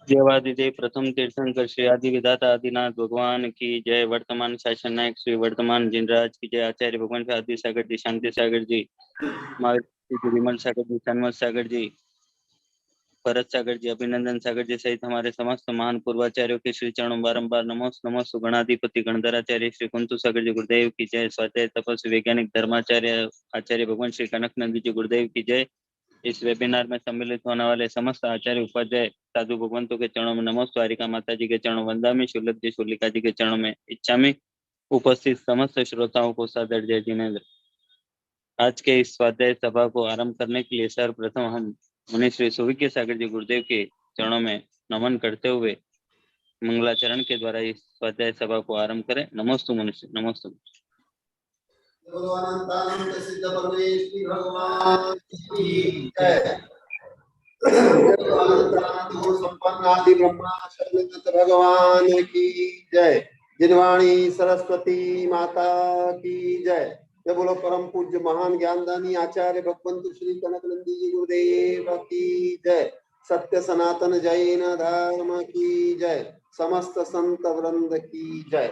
देवादिदेव प्रथम तीर्थंकर श्री आदि विधाता आदिनाथ भगवान की जय। वर्तमान शासन नायक श्री वर्तमान जिनराज की जय। आचार्य भगवान श्री आदि सागर जी, शांति सागर जी, विमल सागर जी, सन्मत सागर जी, भरत सागर जी, अभिनंदन सागर जी सहित हमारे समस्त महान पूर्वाचार्यों के श्री चरणों बारंबार नमो गणाधिपति गणधराचार्य श्री कुंतु सागर जी गुरुदेव की जय। स्वाध्याय तपस्वी वैज्ञानिक धर्माचार्य आचार्य भगवान श्री कनकनंद जी गुरुदेव की जय। इस वेबिनार में सम्मिलित होने वाले समस्त आचार्य उपाध्याय साधु भगवंतों के चरणों में नमो। द्वारिका माता जी के चरणों वंदामि। शुल्लक जी शुल्लिका जी के चरणों में इच्छामि। उपस्थित समस्त श्रोताओं को सादर जय जिनेन्द्र। आज के इस स्वाध्याय सभा को आरंभ करने के लिए सर्वप्रथम हम मुनि श्री सुविज्ञ सागर जी गुरुदेव के चरणों में नमन करते हुए मंगलाचरण के द्वारा इस स्वाध्याय सभा को आरंभ करें। नमोस्तु मनुष्य, नमोस्तु। भगवान की जय। जिनवाणी सरस्वती माता की जय। जय बोलो परम पूज्य महान ज्ञानदानी आचार्य भगवंत श्री कनकनंदी जी गुरुदेव की जय। सत्य सनातन जैन धर्म की जय। समस्त संत वृंद की जय।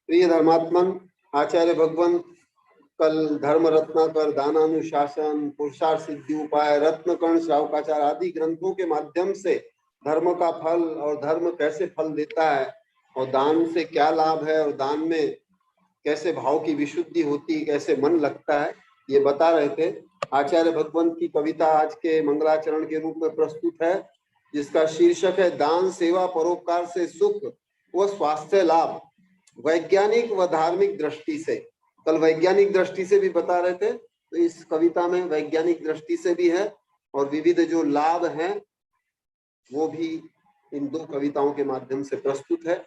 प्रिय धर्मात्मन, आचार्य भगवंत कल धर्म रत्नाकर, दानानुशासन, पुरुषार्थ सिद्धि उपाय, रत्नकर्ण, श्रावकाचार आदि ग्रंथों के माध्यम से धर्म का फल और धर्म कैसे फल देता है और दान से क्या लाभ है और दान में कैसे भाव की विशुद्धि होती, कैसे मन लगता है, ये बता रहे थे। आचार्य भगवंत की कविता आज के मंगलाचरण के रूप में प्रस्तुत है, जिसका शीर्षक है दान सेवा परोपकार से सुख व स्वास्थ्य लाभ, वैज्ञानिक व धार्मिक दृष्टि से। कल वैज्ञानिक दृष्टि से भी बता रहे थे, तो इस कविता में वैज्ञानिक दृष्टि से भी है और विविध जो लाभ हैं वो भी इन दो कविताओं के माध्यम से प्रस्तुत है।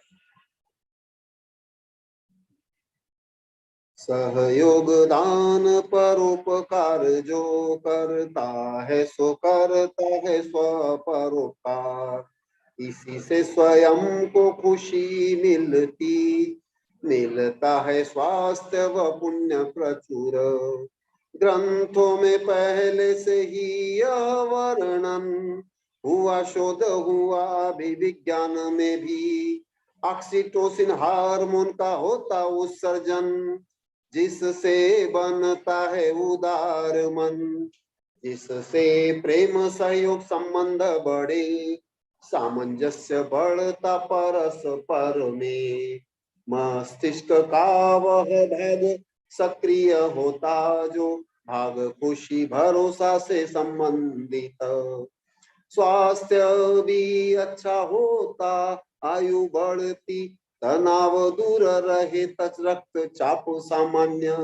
सहयोग दान परोपकार जो करता है सो करता है स्वपरोपकार, इसी से स्वयं को खुशी मिलता है स्वास्थ्य व पुण्य प्रचुर। ग्रंथों में पहले से ही यह वर्णन हुआ, शोध हुआ भी विज्ञान में भी। ऑक्सीटोसिन हार्मोन का होता उत्सर्जन, जिससे बनता है उदार मन, जिससे प्रेम सहयोग संबंध बढ़े, सामंजस्य बढ़ता परस्पर में। मस्तिष्क का वह भाग सक्रिय होता जो भाग खुशी भरोसा से संबंधित। स्वास्थ्य भी अच्छा होता, आयु बढ़ती, तनाव दूर रहे, रक्तचाप सामान्य,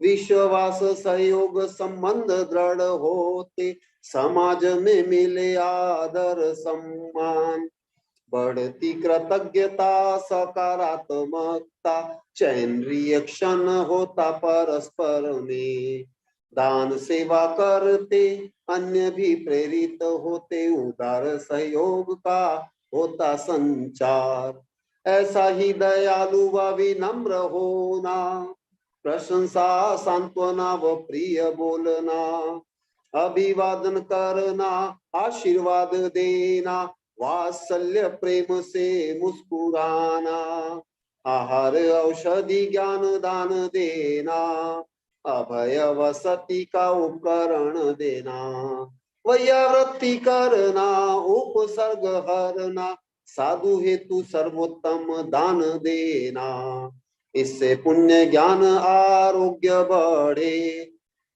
विश्वास सहयोग संबंध दृढ़ होते, समाज में मिले आदर सम्मान, बढ़ती कृतज्ञता सकारात्मकता, चैन रिएक्शन होता परस्पर में। दान सेवा करते अन्य भी प्रेरित होते, उदार सहयोग का होता संचार। ऐसा ही दयालु व विनम्र होना, प्रशंसा सांत्वना व प्रिय बोलना, अभिवादन करना, आशीर्वाद देना, वात्सल्य प्रेम से मुस्कुराना, आहार औषधि ज्ञान दान देना, अभय वसति का उपकरण देना, वैयावृत्ति करना, उपसर्ग हरना, साधु हेतु सर्वोत्तम दान देना। इससे पुण्य ज्ञान आरोग्य बढ़े,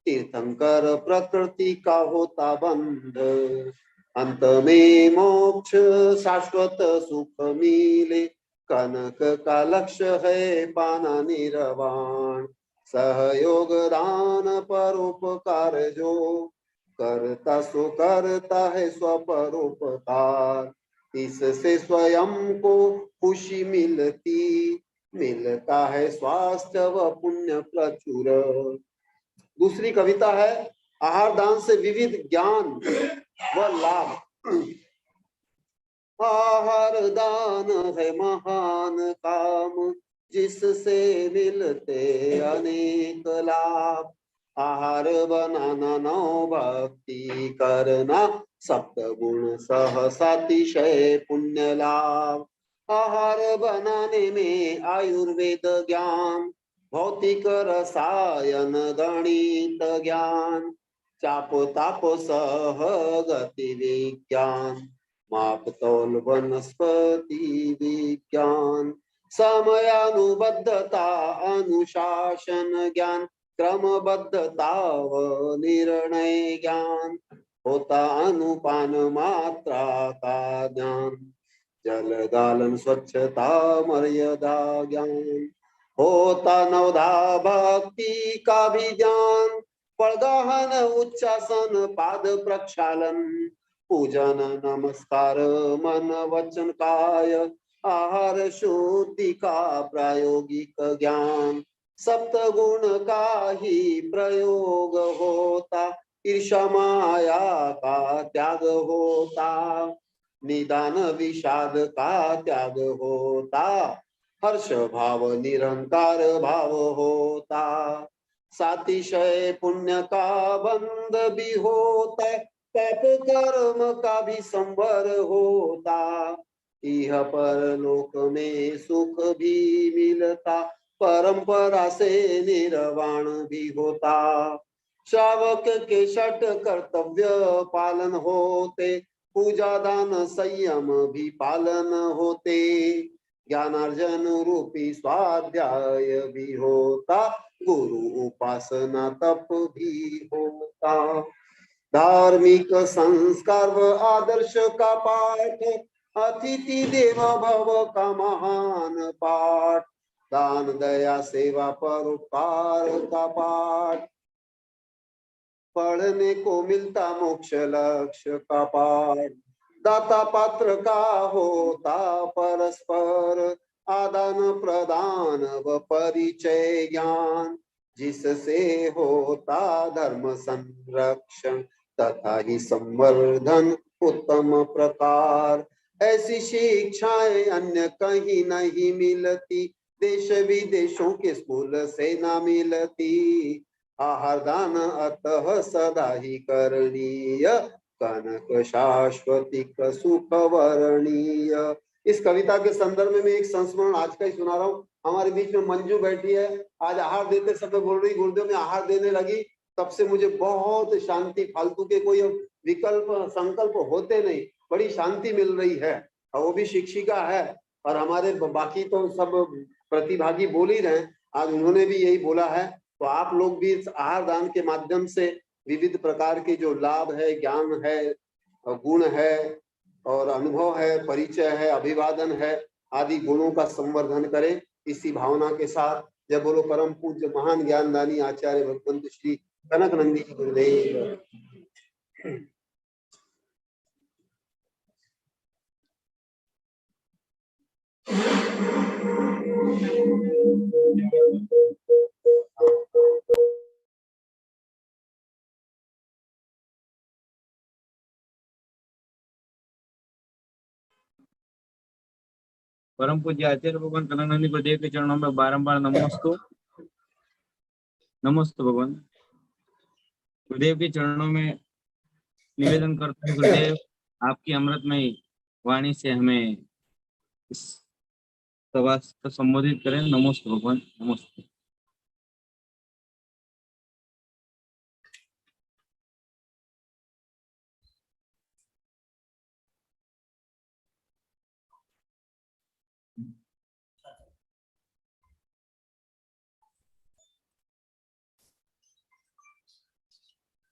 तीर्थंकर प्रकृति का होता बंध, अंत में मोक्ष शाश्वत सुख मिले, कनक का लक्ष्य है पाना निर्वाण। सहयोग दान परोपकार जो करता सो करता है स्वपरोपकार, इससे स्वयं को खुशी मिलता है स्वास्थ्य व पुण्य प्रचुर। दूसरी कविता है आहार दान से विविध ज्ञान व लाभ। आहार दान है महान काम, जिससे मिलते अनेक लाभ। आहार बनाना नौ भक्ति करना, सप्त गुण सहसातिशय पुण्य लाभ। आहार बनाने में आयुर्वेद ज्ञान, भौतिक रसायन गणित ज्ञान, चाप ताप सह गति विज्ञान, माप तौल वनस्पति विज्ञान, समयानुबद्धता अनुशासन ज्ञान, क्रमबद्धता व निर्णय ज्ञान, होता अनुपान मात्रा का ज्ञान, जल गालन स्वच्छता मर्यादा ज्ञान, होता नवधा भक्ति का भी ज्ञान, पड़गाहन उच्चासन पाद प्रक्षालन, पूजन नमस्कार मन वचन काय, आहार शुद्धि का प्रायोगिक ज्ञान, सप्त गुण का ही प्रयोग होता, ईर्षा माया का त्याग होता, निदान विषाद का त्याग होता, हर्ष भाव निरंकार भाव होता, सातिशय पुण्य का बंध भी होता, पाप कर्म का भी संवर होता, यह परलोक में सुख भी मिलता, परंपरा से निर्वाण भी होता, श्रावक के षट कर्तव्य पालन होते, पूजा दान संयम भी पालन होते, ज्ञानार्जन रूपी स्वाध्याय भी होता, गुरु उपासना तप भी होता, धार्मिक संस्कार व आदर्श का पाठ, अतिथि देव भव का महान पाठ, दान दया सेवा परोपकार का पाठ, पढ़ने को मिलता मोक्ष लक्ष्य का पाठ, दाता पात्र का होता परस्पर आदान प्रदान व परिचय ज्ञान, जिससे होता धर्म संरक्षण तथा ही संवर्धन उत्तम प्रकार। ऐसी शिक्षाएं अन्य कहीं नहीं मिलती, देश विदेशों के स्कूल से ना मिलती, आहार दान अतः सदा ही करणीय, कनक शाश्वतिक सुख वर्णीय। इस कविता के संदर्भ में मैं एक संस्मरण आज का ही सुना रहा हूँ। हमारे बीच में मंजू बैठी है, आज आहार देते समय बोल रही गुरुदेव में आहार देने लगी, तब से मुझे बहुत शांति, फालतू के कोई विकल्प संकल्प होते नहीं, बड़ी शांति मिल रही है। और वो भी शिक्षिका है, और हमारे बाकी तो सब प्रतिभागी बोल ही रहे, आज उन्होंने भी यही बोला है। तो आप लोग भी इस आहार दान के माध्यम से विविध प्रकार के जो लाभ है, ज्ञान है, गुण है और अनुभव है, परिचय है, अभिवादन है, आदि गुणों का संवर्धन करें। इसी भावना के साथ जय बोलो परम पूज्य महान ज्ञानदानी आचार्य भगवंत श्री कनक नंदी जी गुरुदेव। परम पूज्य आचार्य भगवान कनक नंदी गुरुदेव के चरणों में बारंबार नमोस्तु भगवान। गुरुदेव के चरणों में निवेदन करते हैं, गुरुदेव आपकी अमृतमय वाणी से हमें इस सभा को संबोधित करें। नमोस्तु भगवान, नमोस्तु।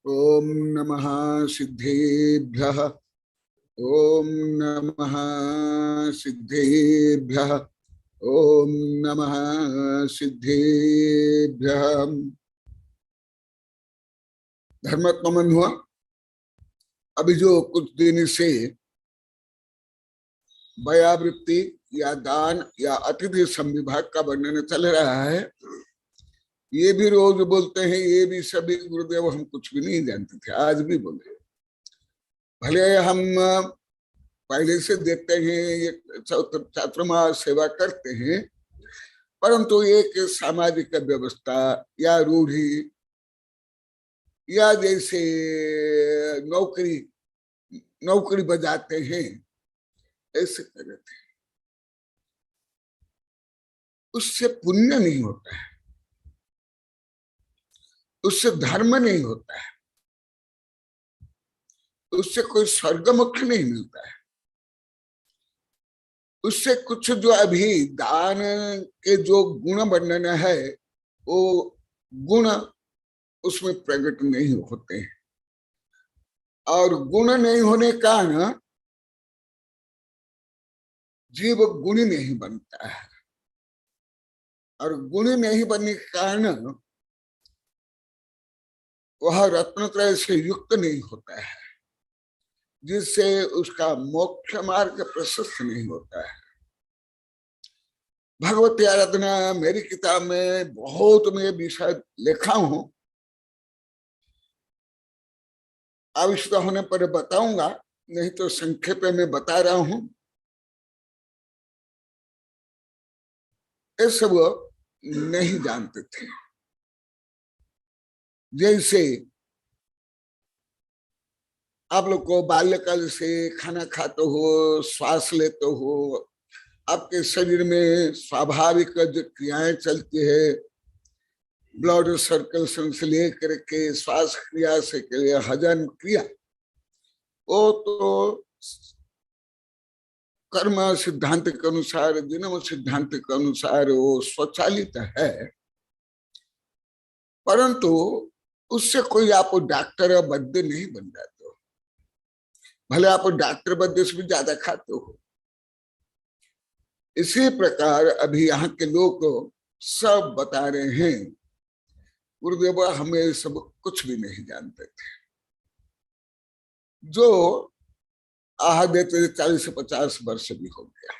ओम नमः सिद्धेभ्यः, ओम नमः सिद्धेभ्यः, ओम नमः सिद्धेभ्यः। धर्मात्मन हुआ। अभी जो कुछ दिन से वयावृत्ति या दान या अतिथि संविभाग का वर्णन चल रहा है, ये भी रोज बोलते हैं, ये भी सभी गुरुदेव हम कुछ भी नहीं जानते थे, आज भी बोले। भले हम पहले से देते हैं, ये चातुर्मास सेवा करते हैं, परंतु एक सामाजिक व्यवस्था या रूढ़ी या जैसे नौकरी बजाते हैं ऐसे करते हैं, उससे पुण्य नहीं होता है, उससे धर्म नहीं होता है, उससे कोई स्वर्गमुख नहीं मिलता है। उससे कुछ जो अभी दान के जो गुण वर्णन है वो गुण उसमें प्रकट नहीं होते हैं, और गुण नहीं होने का कारण जीव गुणी नहीं बनता है, और गुणी नहीं बनने के कारण वह रत्नत्रय से युक्त नहीं होता है, जिससे उसका मोक्ष मार्ग प्रशस्त नहीं होता है। भगवती आराधना मेरी किताब में बहुत मैं विषय लिखा हूं, आवश्यकता होने पर बताऊंगा, नहीं तो संक्षेप में बता रहा हूं। ये सब नहीं जानते थे। जैसे आप लोग को बाल्यकाल से खाना खाते हो, श्वास लेते हो, आपके शरीर में स्वाभाविक जो क्रियाएं चलती है, ब्लड सर्कुलेशन से लेकर के श्वास क्रिया से के लिए हजन क्रिया, वो तो कर्म सिद्धांत के अनुसार, जन्म सिद्धांत के अनुसार वो स्वचालित है, परंतु उससे कोई आप डॉक्टर वैद्य नहीं बन जाते हो, भले आप डॉक्टर वैद्य से भी ज्यादा खाते हो। इसी प्रकार अभी यहाँ के लोग सब बता रहे हैं, गुरुदेव हमें सब कुछ भी नहीं जानते थे। जो आहार देते 40 से 50 वर्ष भी हो गया,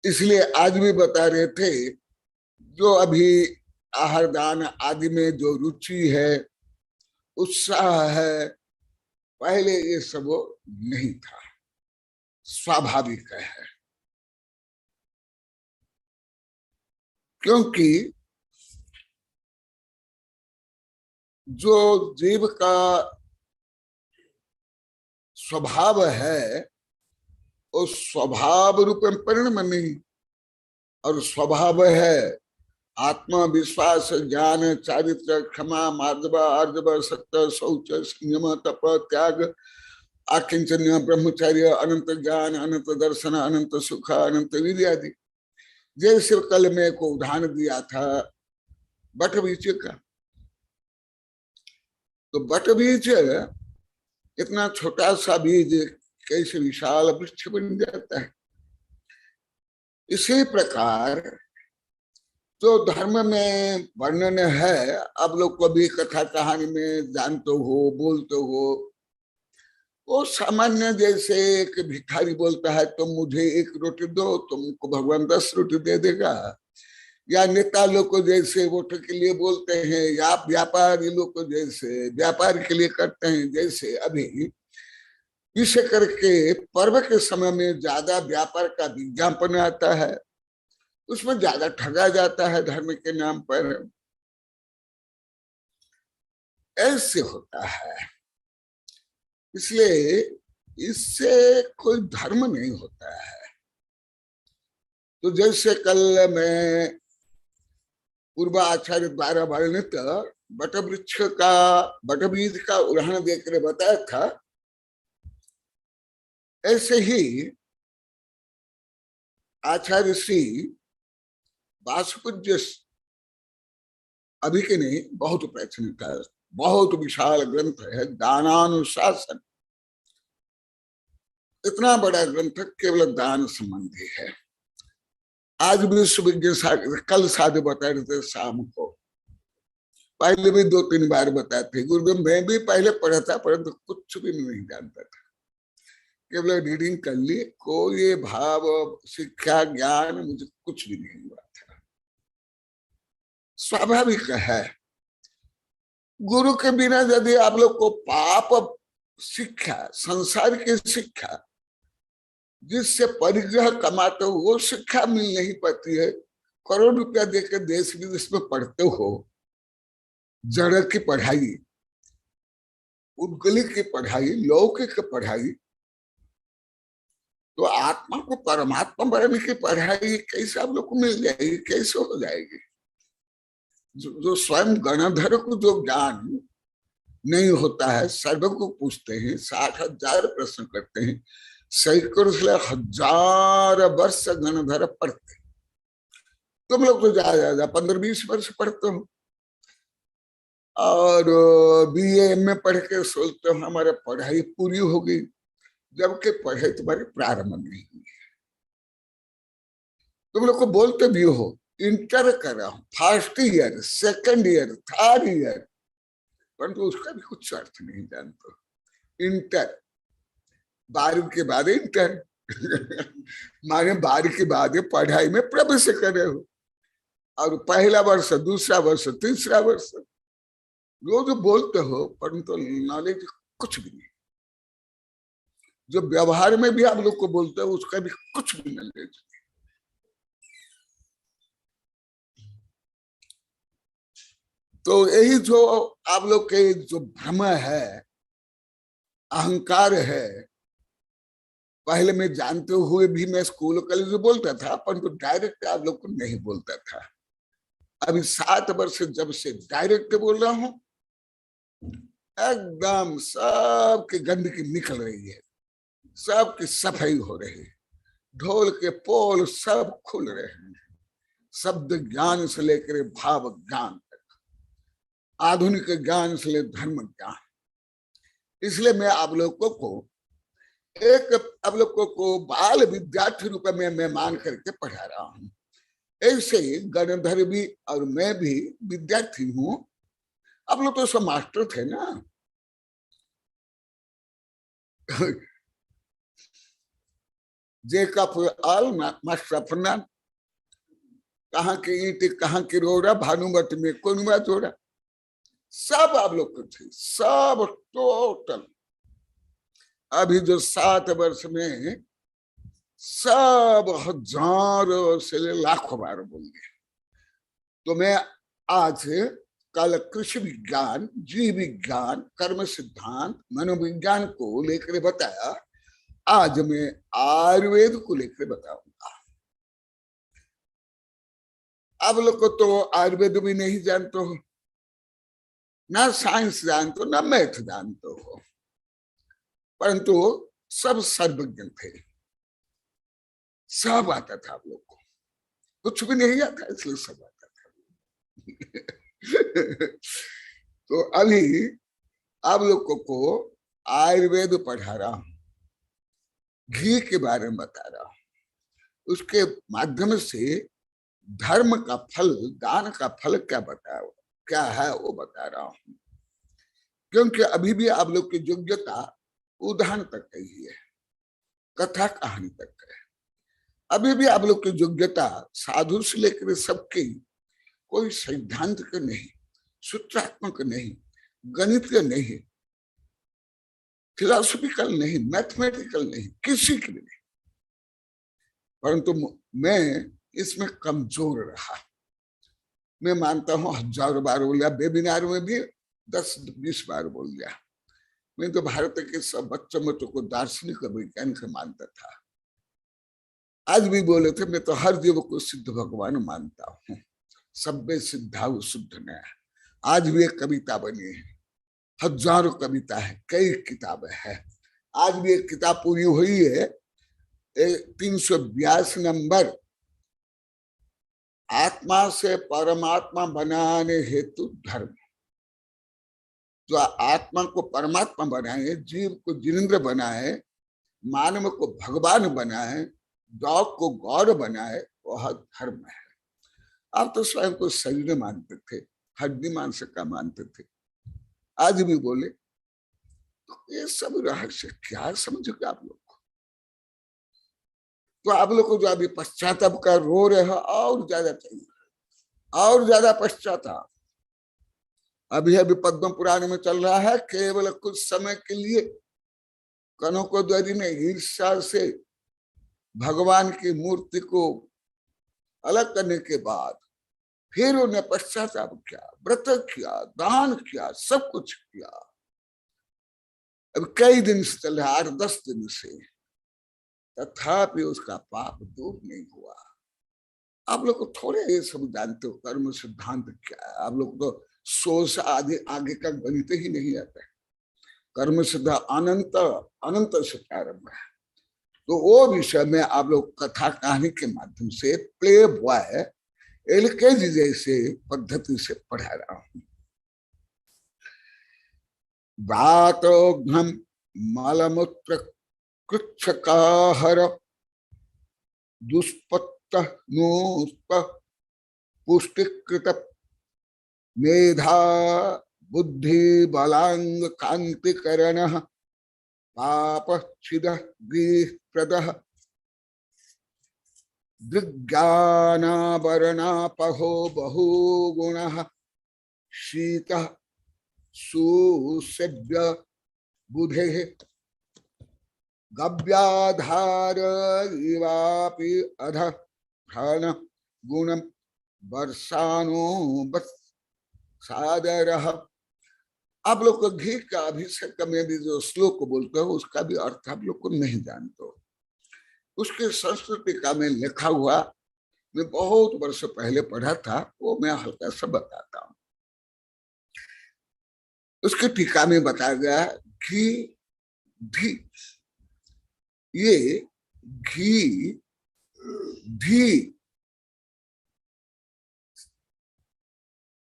इसलिए आज भी बता रहे थे, जो अभी आहार दान आदि में जो रुचि है, उत्साह है, पहले ये सब नहीं था, स्वाभाविक है। क्योंकि जो जीव का स्वभाव है वो स्वभाव रूप में परिणाम नहीं, और स्वभाव है आत्मविश्वास, ज्ञान, चारित्र, क्षमा, मार्जव, आर्जव, सत्य, शौच, संयम, तप, त्याग, आकिंचन्य, ब्रह्मचर्य, अनंत ज्ञान, अनंत दर्शन, अनंत सुख, अनंत वीर्य आदि। जैसे कल में को उदाहरण दिया था बट बीज का, तो बट बीज इतना छोटा सा बीज कैसे विशाल वृक्ष बन जाता है। इसी प्रकार जो धर्म में वर्णन है, आप लोग को भी कथा कहानी में जानते हो, बोलते हो, वो सामान्य जैसे एक भिखारी बोलता है तुम मुझे 1 रोटी दो, तुमको भगवान 10 रोटी दे देगा, या नेता लोग को जैसे वोट के लिए बोलते हैं, या व्यापारी लोग को जैसे व्यापार के लिए करते हैं। जैसे अभी विशेष करके पर्व के समय में ज्यादा व्यापार का विज्ञापन आता है, उसमें ज्यादा ठगा जाता है धर्म के नाम पर, ऐसे होता है। इसलिए इससे कोई धर्म नहीं होता है। तो जैसे कल मैं पूर्व आचार्य द्वारा वर्णित बटबीज का उदाहरण देकर बताया था, ऐसे ही आचार्य श्री वासुपूज्य अभी के नहीं, बहुत प्राचीन है, बहुत विशाल ग्रंथ है दानानुशासन। इतना बड़ा ग्रंथ केवल दान संबंधी है। आज भी सुविज्ञ कल साधु बता रहे थे शाम को, पहले भी 2-3 बार बताए थे। गुरुदेव मैं भी पहले पढ़ा था, परंतु कुछ भी नहीं जानता था, केवल रीडिंग कर ली, कोई भाव शिक्षा ज्ञान मुझे कुछ भी नहीं हुआ था। स्वाभाविक है, गुरु के बिना यदि आप लोग को पाप शिक्षा, संसार की शिक्षा, जिससे परिग्रह कमाते हो वो शिक्षा मिल नहीं पाती है। करोड़ रुपया देकर देश विदेश में पढ़ते हो, जड़ की पढ़ाई, उद्गली की पढ़ाई, लौकिक पढ़ाई, तो आत्मा को परमात्मा बनने की पढ़ाई कैसे आप लोग को मिल जाएगी, कैसे हो जाएगी? जो स्वयं गणधर को जो ज्ञान नहीं होता है, सर्व को पूछते हैं, 60,000 प्रश्न करते हैं, सैकड़ों से हजार वर्ष गणधर पढ़ते। तुम लोग तो ज्यादा 15-20 वर्ष पढ़ते हो और BA में पढ़ के सोचते हो हमारी पढ़ाई पूरी हो गई, जबकि पढ़ाई तुम्हारी प्रारंभ नहीं हुई है। तुम लोग को बोलते भी हो इंटर कर रहा हूं, first year, second year, third year, परंतु उसका भी कुछ अर्थ नहीं जानते। इंटर 12 के बाद इंटर माने 12 के बाद पढ़ाई में प्रवेश कर रहे हो, और पहला वर्ष, दूसरा वर्ष, तीसरा वर्ष, रोज बोलते हो परंतु नॉलेज कुछ भी नहीं। जो व्यवहार में भी आप लोग को बोलते हो उसका भी कुछ भी नॉलेज नहीं। तो यही जो आप लोग के जो भ्रम है, अहंकार है, पहले मैं जानते हुए भी मैं स्कूल कॉलेज में बोलता था, परंतु डायरेक्ट आप लोग को नहीं बोलता था। अभी 7 वर्ष जब से डायरेक्ट बोल रहा हूं, एकदम सबकी गंदगी निकल रही है, सबकी सफाई हो रही है, ढोल के पोल सब खुल रहे हैं, शब्द ज्ञान से लेकर भाव ज्ञान तक, आधुनिक ज्ञान से ले धर्म ज्ञान। इसलिए मैं आप लोगों को बाल विद्यार्थी रूप में मैं मान करके पढ़ा रहा हूं। ऐसे ही गणधर भी और मैं भी विद्यार्थी हूं। आप लोग तो सब मास्टर थे ना कहाँ की ईंट, कहाँ की रोड़ा, भानुमठ में कुनवा जोड़ा, सब आप लोग को थे, सब टोटल। अभी जो 7 वर्ष में सब हजारों से लाखों बार बोल गए। तो मैं आज कल कृषि विज्ञान, जीव विज्ञान, कर्म सिद्धांत, मनोविज्ञान को लेकर बताया, आज मैं आयुर्वेद को लेकर बताऊंगा। आप लोग को तो आयुर्वेद भी नहीं जानते हो, ना साइंस जानते हो, ना मैथ जानते हो, परंतु सब सर्वज्ञ थे, सब आता था। आप लोग को कुछ भी नहीं आता, इसलिए सब आता था तो अभी आप लोगों को आयुर्वेद पढ़ा रहा हूं, घी के बारे में बता रहा हूं, उसके माध्यम से धर्म का फल, दान का फल क्या है वो बता रहा हूं। क्योंकि अभी भी आप लोग की योग्यता उदाहरण तक ही है, कथा कहानी तक है। अभी भी आप लोग की योग्यता साधु से लेकर सबकी कोई सिद्धांत का नहीं, सूत्रात्मक नहीं, गणित का नहीं, फिलोसॉफिकल नहीं, मैथमेटिकल नहीं, किसी के नहीं। परंतु मैं इसमें कमजोर रहा। मैं मानता हूं 1000 बार बोल गया, वेबिनार में भी 10-20 बार बोल गया। मैं तो भारत के सब बच्चों को दार्शनिक वैज्ञानिक मानता था। आज भी बोले थे मैं तो हर जीव को सिद्ध भगवान मानता हूँ, सब्बे सिद्धाव शुद्ध नया। आज भी एक कविता बनी है, हजारों कविता है, कई किताबें है। आज भी एक किताब पूरी हुई है, 382 नंबर, आत्मा से परमात्मा बनाने हेतु धर्म। जो आत्मा को परमात्मा बनाए, जीव को जिनेंद्र बनाए, मानव को भगवान बनाए, डॉग को गौर बनाए, वह धर्म है। आप तो स्वयं को शरीर मानते थे, हड्डी मांस का मानते थे, आज भी बोले तो ये सब रहस्य क्या समझोगे आप लोग को? तो आप लोग को जो अभी पश्चाताप का रो रहे हो, और ज्यादा चाहिए, और ज्यादा पश्चाताप। अभी पद्म पुराण में चल रहा है, केवल कुछ समय के लिए कनकोदरी ने ईर्ष्या से भगवान की मूर्ति को अलग करने के बाद फिर उन्हें पश्चाताप किया, व्रत किया, दान किया, सब कुछ किया। अब कई दिन से चल रहा, 8-10 दिन से, तथापि उसका पाप दूर नहीं हुआ। आप लोग को थोड़े ये सब जानते हो कर्म सिद्धांत क्या है, आप लोग तो 100 से आगे का गणित ही नहीं आता है। कर्म सिद्धांत अनंत अनंत से प्रारंभ है। तो वो विषय में आप लोग कथा कहानी के माध्यम से प्ले बॉय LKG जैसे पद्धति से पढ़ा रहा हूं। वातोघ्नम मलमूत्र कृच्छकाहर दुष्पत्त नोस्प पुष्टिकृत मेधा बुद्धि बलांग कांतिकरण पाप छिद प्रद दिग्ज्ञानावरणापहो बहुगुण शीत सुसेव्य बुधे गव्याधार इवापि अध घन गुणम वर्षानो सादर। आप लोग को घी का अभिषेक में भी जो श्लोक बोलते हो उसका भी अर्थ आप लोग को नहीं जानते हो। उसके संस्कृतिका में लिखा हुआ मैं बहुत वर्ष पहले पढ़ा था, वो मैं हल्का सा बताता हूं। उसके टीका में बताया गया घी धी, ये घी धी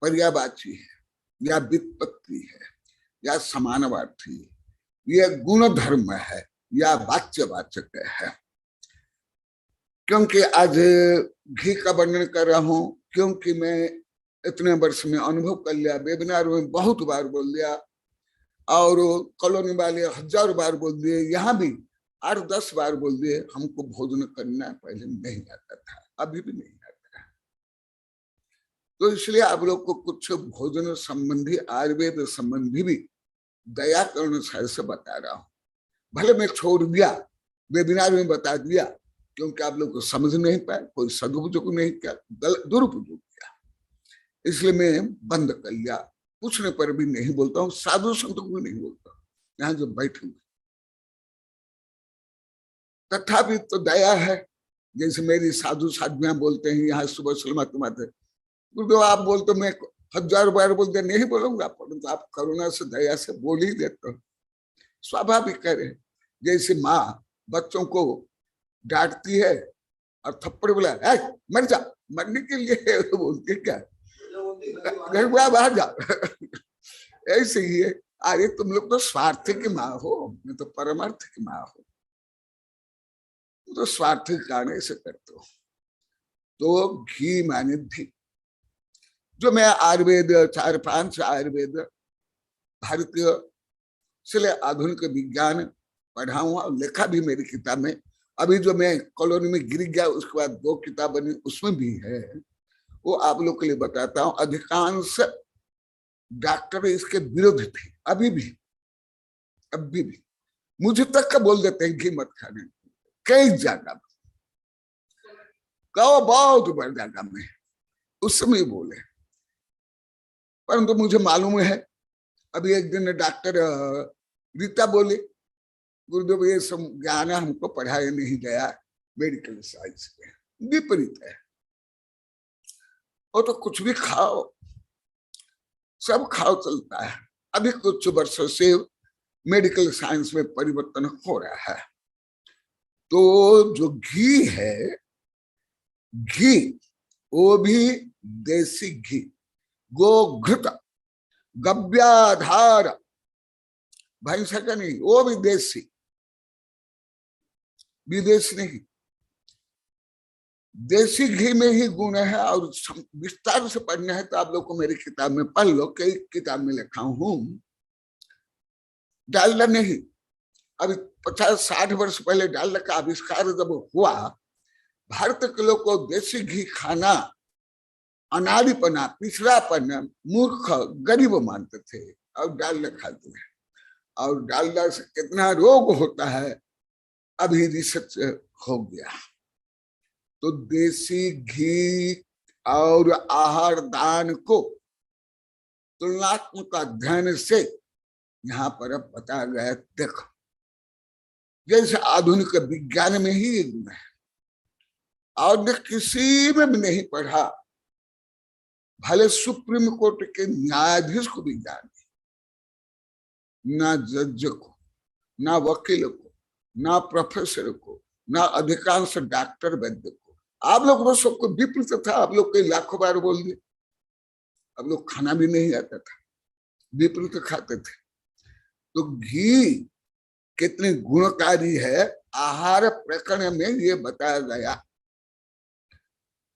पर्यायवाची है या व्युत्पत्ति है या समानवार्थी, यह गुण धर्म है या वाच्यवाचक है। क्योंकि आज घी का वर्णन कर रहा हूं, क्योंकि मैं इतने वर्ष में अनुभव कर लिया, वेबिनार में बहुत बार बोल दिया और कॉलोनी वाले 1000 बार बोल दिए, यहाँ भी 8-10 बार बोल दिए। हमको भोजन करना पहले नहीं आता था, अभी भी नहीं आता है। तो इसलिए आप लोग को कुछ भोजन संबंधी आयुर्वेद संबंधी भी दया करुण से बता रहा हूं। भले मैं छोड़ दिया, वेबिनार में बता दिया, क्योंकि आप लोग को समझ नहीं पाए, कोई सदुपयोग नहीं किया, दुरुपयोग किया, इसलिए मैं बंद कर लिया। पूछने पर भी नहीं बोलता हूँ, साधु संतों को नहीं बोलता यहाँ जो बैठे हुए। तथापि तो दया है, जैसे मेरी साधु साध्वियां बोलते हैं यहाँ सुबह सलमत माते, गुरुदेव आप बोलते, मैं 1000 बार बोलते नहीं बोलूंगा, परंतु आप करुणा से दया से बोल ही देते हो। स्वाभाविक है, जैसे माँ बच्चों को डांटती है और थप्पड़ बोला मर जा, मरने के लिए बोलती क्या, घर बाहर जा। ऐसे ही है, अरे तुम लोग तो स्वार्थ की माँ हो, मैं तो परमार्थ की माँ हो, तो स्वार्थ कारण ऐसे करते हो। तो घी माने धी, जो मैं आयुर्वेद 4-5 आयुर्वेद भारतीय से आधुनिक विज्ञान पढ़ा हूं और लिखा भी मेरी किताब में। अभी जो मैं कॉलोनी में गिर गया उसके बाद 2 किताब बनी, उसमें भी है, वो आप लोग के लिए बताता हूं। अधिकांश डॉक्टर इसके विरुद्ध थे, अभी भी मुझे तक का बोल देते हैं घी मत खाने, कई जगह कहो, बहुत बड़ी जगह में उस समय बोले, परंतु मुझे मालूम है। अभी एक दिन डॉक्टर रीता बोली, गुरुदेव ये सब ज्ञान हमको पढ़ाया नहीं गया, मेडिकल साइंस में विपरीत है, और तो कुछ भी खाओ, सब खाओ चलता है। अभी कुछ वर्षों से मेडिकल साइंस में परिवर्तन हो रहा है। तो जो घी है, घी वो भी देसी घी, गोघृत, गव्याधार, भैंस का नहीं, वो भी देसी, विदेश नहीं। देसी घी में ही गुण है, और विस्तार से पढ़ना है तो आप लोग को मेरी किताब में पढ़ लो, कई किताब में लिखा हूं। डालडा नहीं, अभी 50-60 वर्ष पहले डालडा का आविष्कार जब हुआ, भारत के लोग को देसी घी खाना अनाड़ीपना, पिछड़ापना, मूर्ख, गरीब मानते थे और डालडा खाते थे। और डालडा से कितना रोग होता है अभी रिसर्च हो गया। तो देसी घी और आहार दान को तुलनात्मक अध्ययन से यहाँ पर अब बताया गया। देखो जैसे आधुनिक विज्ञान में ही एक गुण है और न किसी में भी नहीं पढ़ा, भले सुप्रीम कोर्ट के न्यायाधीश को भी ज्ञान नहीं, ना जज को, ना वकील को, ना प्रोफेसर को, ना अधिकांश डॉक्टर वैद्य को। आप लोग वो सबको विपरीत था, आप लोग कई लाखों बार बोल दिए। अब लोग खाना भी नहीं आता था, विपरीत खाते थे। तो घी कितने गुणकारी है आहार प्रकरण में ये बताया गया।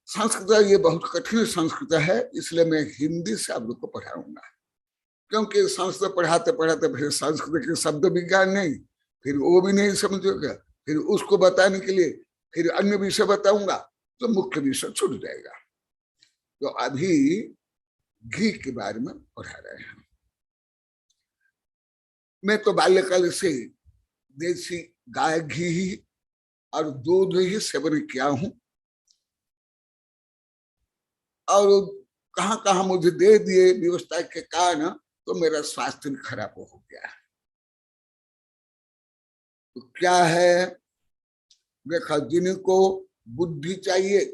संस्कृत ये बहुत कठिन संस्कृत है, इसलिए मैं हिंदी से आप लोग को पढ़ाऊंगा, क्योंकि संस्कृत पढ़ाते पढ़ाते फिर संस्कृत के शब्द विज्ञान नहीं, फिर वो भी नहीं समझोगे, फिर उसको बताने के लिए फिर अन्य विषय बताऊंगा तो मुख्य विषय छूट जाएगा। तो अभी घी के बारे में पढ़ा रहे हैं। मैं तो बाल्यकाल से देसी गाय घी ही और दूध ही सेवन किया हूं, और कहां कहां मुझे दे दिए व्यवस्था के कारण, तो मेरा स्वास्थ्य भी खराब हो गया। तो क्या है, देखा जिनको बुद्धि चाहिए,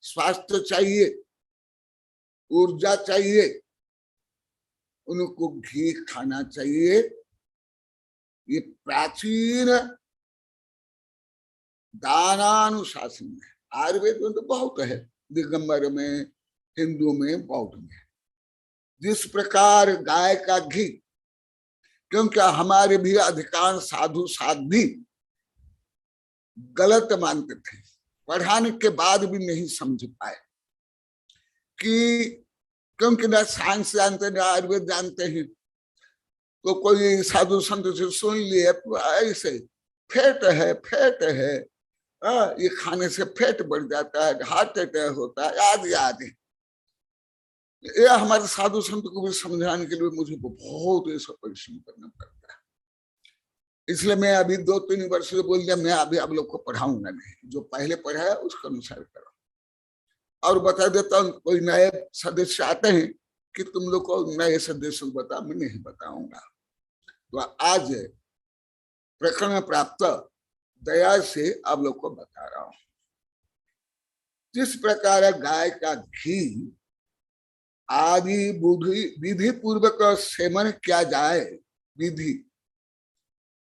स्वास्थ्य चाहिए, ऊर्जा चाहिए, उनको घी खाना चाहिए। ये प्राचीन दानानुशासन है, आयुर्वेद में तो बहुत है, दिगंबर में, हिंदू में, बौद्ध में। जिस प्रकार गाय का घी, क्योंकि हमारे भी अधिकांश साधु साध्वी गलत मानते थे, पढ़ाने के बाद भी नहीं समझ पाए कि क्योंकि ना साइंस जानते ना आयुर्वेद जानते हैं। तो कोई साधु संत से सुन लिया तो ऐसे फैट है, फैट है, ये खाने से फैट बढ़ जाता है, हार्ट अटैक होता है, आदि आदि। ये हमारे साधु संत को भी समझाने के लिए मुझे बहुत ऐसा परिश्रम करना पड़ता है। इसलिए मैं अभी 2-3 वर्ष से बोल दिया, मैं अभी आप लोग को पढ़ाऊंगा नहीं, जो पहले पढ़ाया उसके अनुसार करो। और बता देता हूँ, कोई नए सदस्य आते हैं कि तुम लोग को नए सदस्य को बता, मैं नहीं बताऊंगा। तो आज प्रकरण में प्राप्त दया से आप लोग को बता रहा हूं। जिस प्रकार गाय का घी आदि विधि पूर्वक सेवन किया जाए, विधि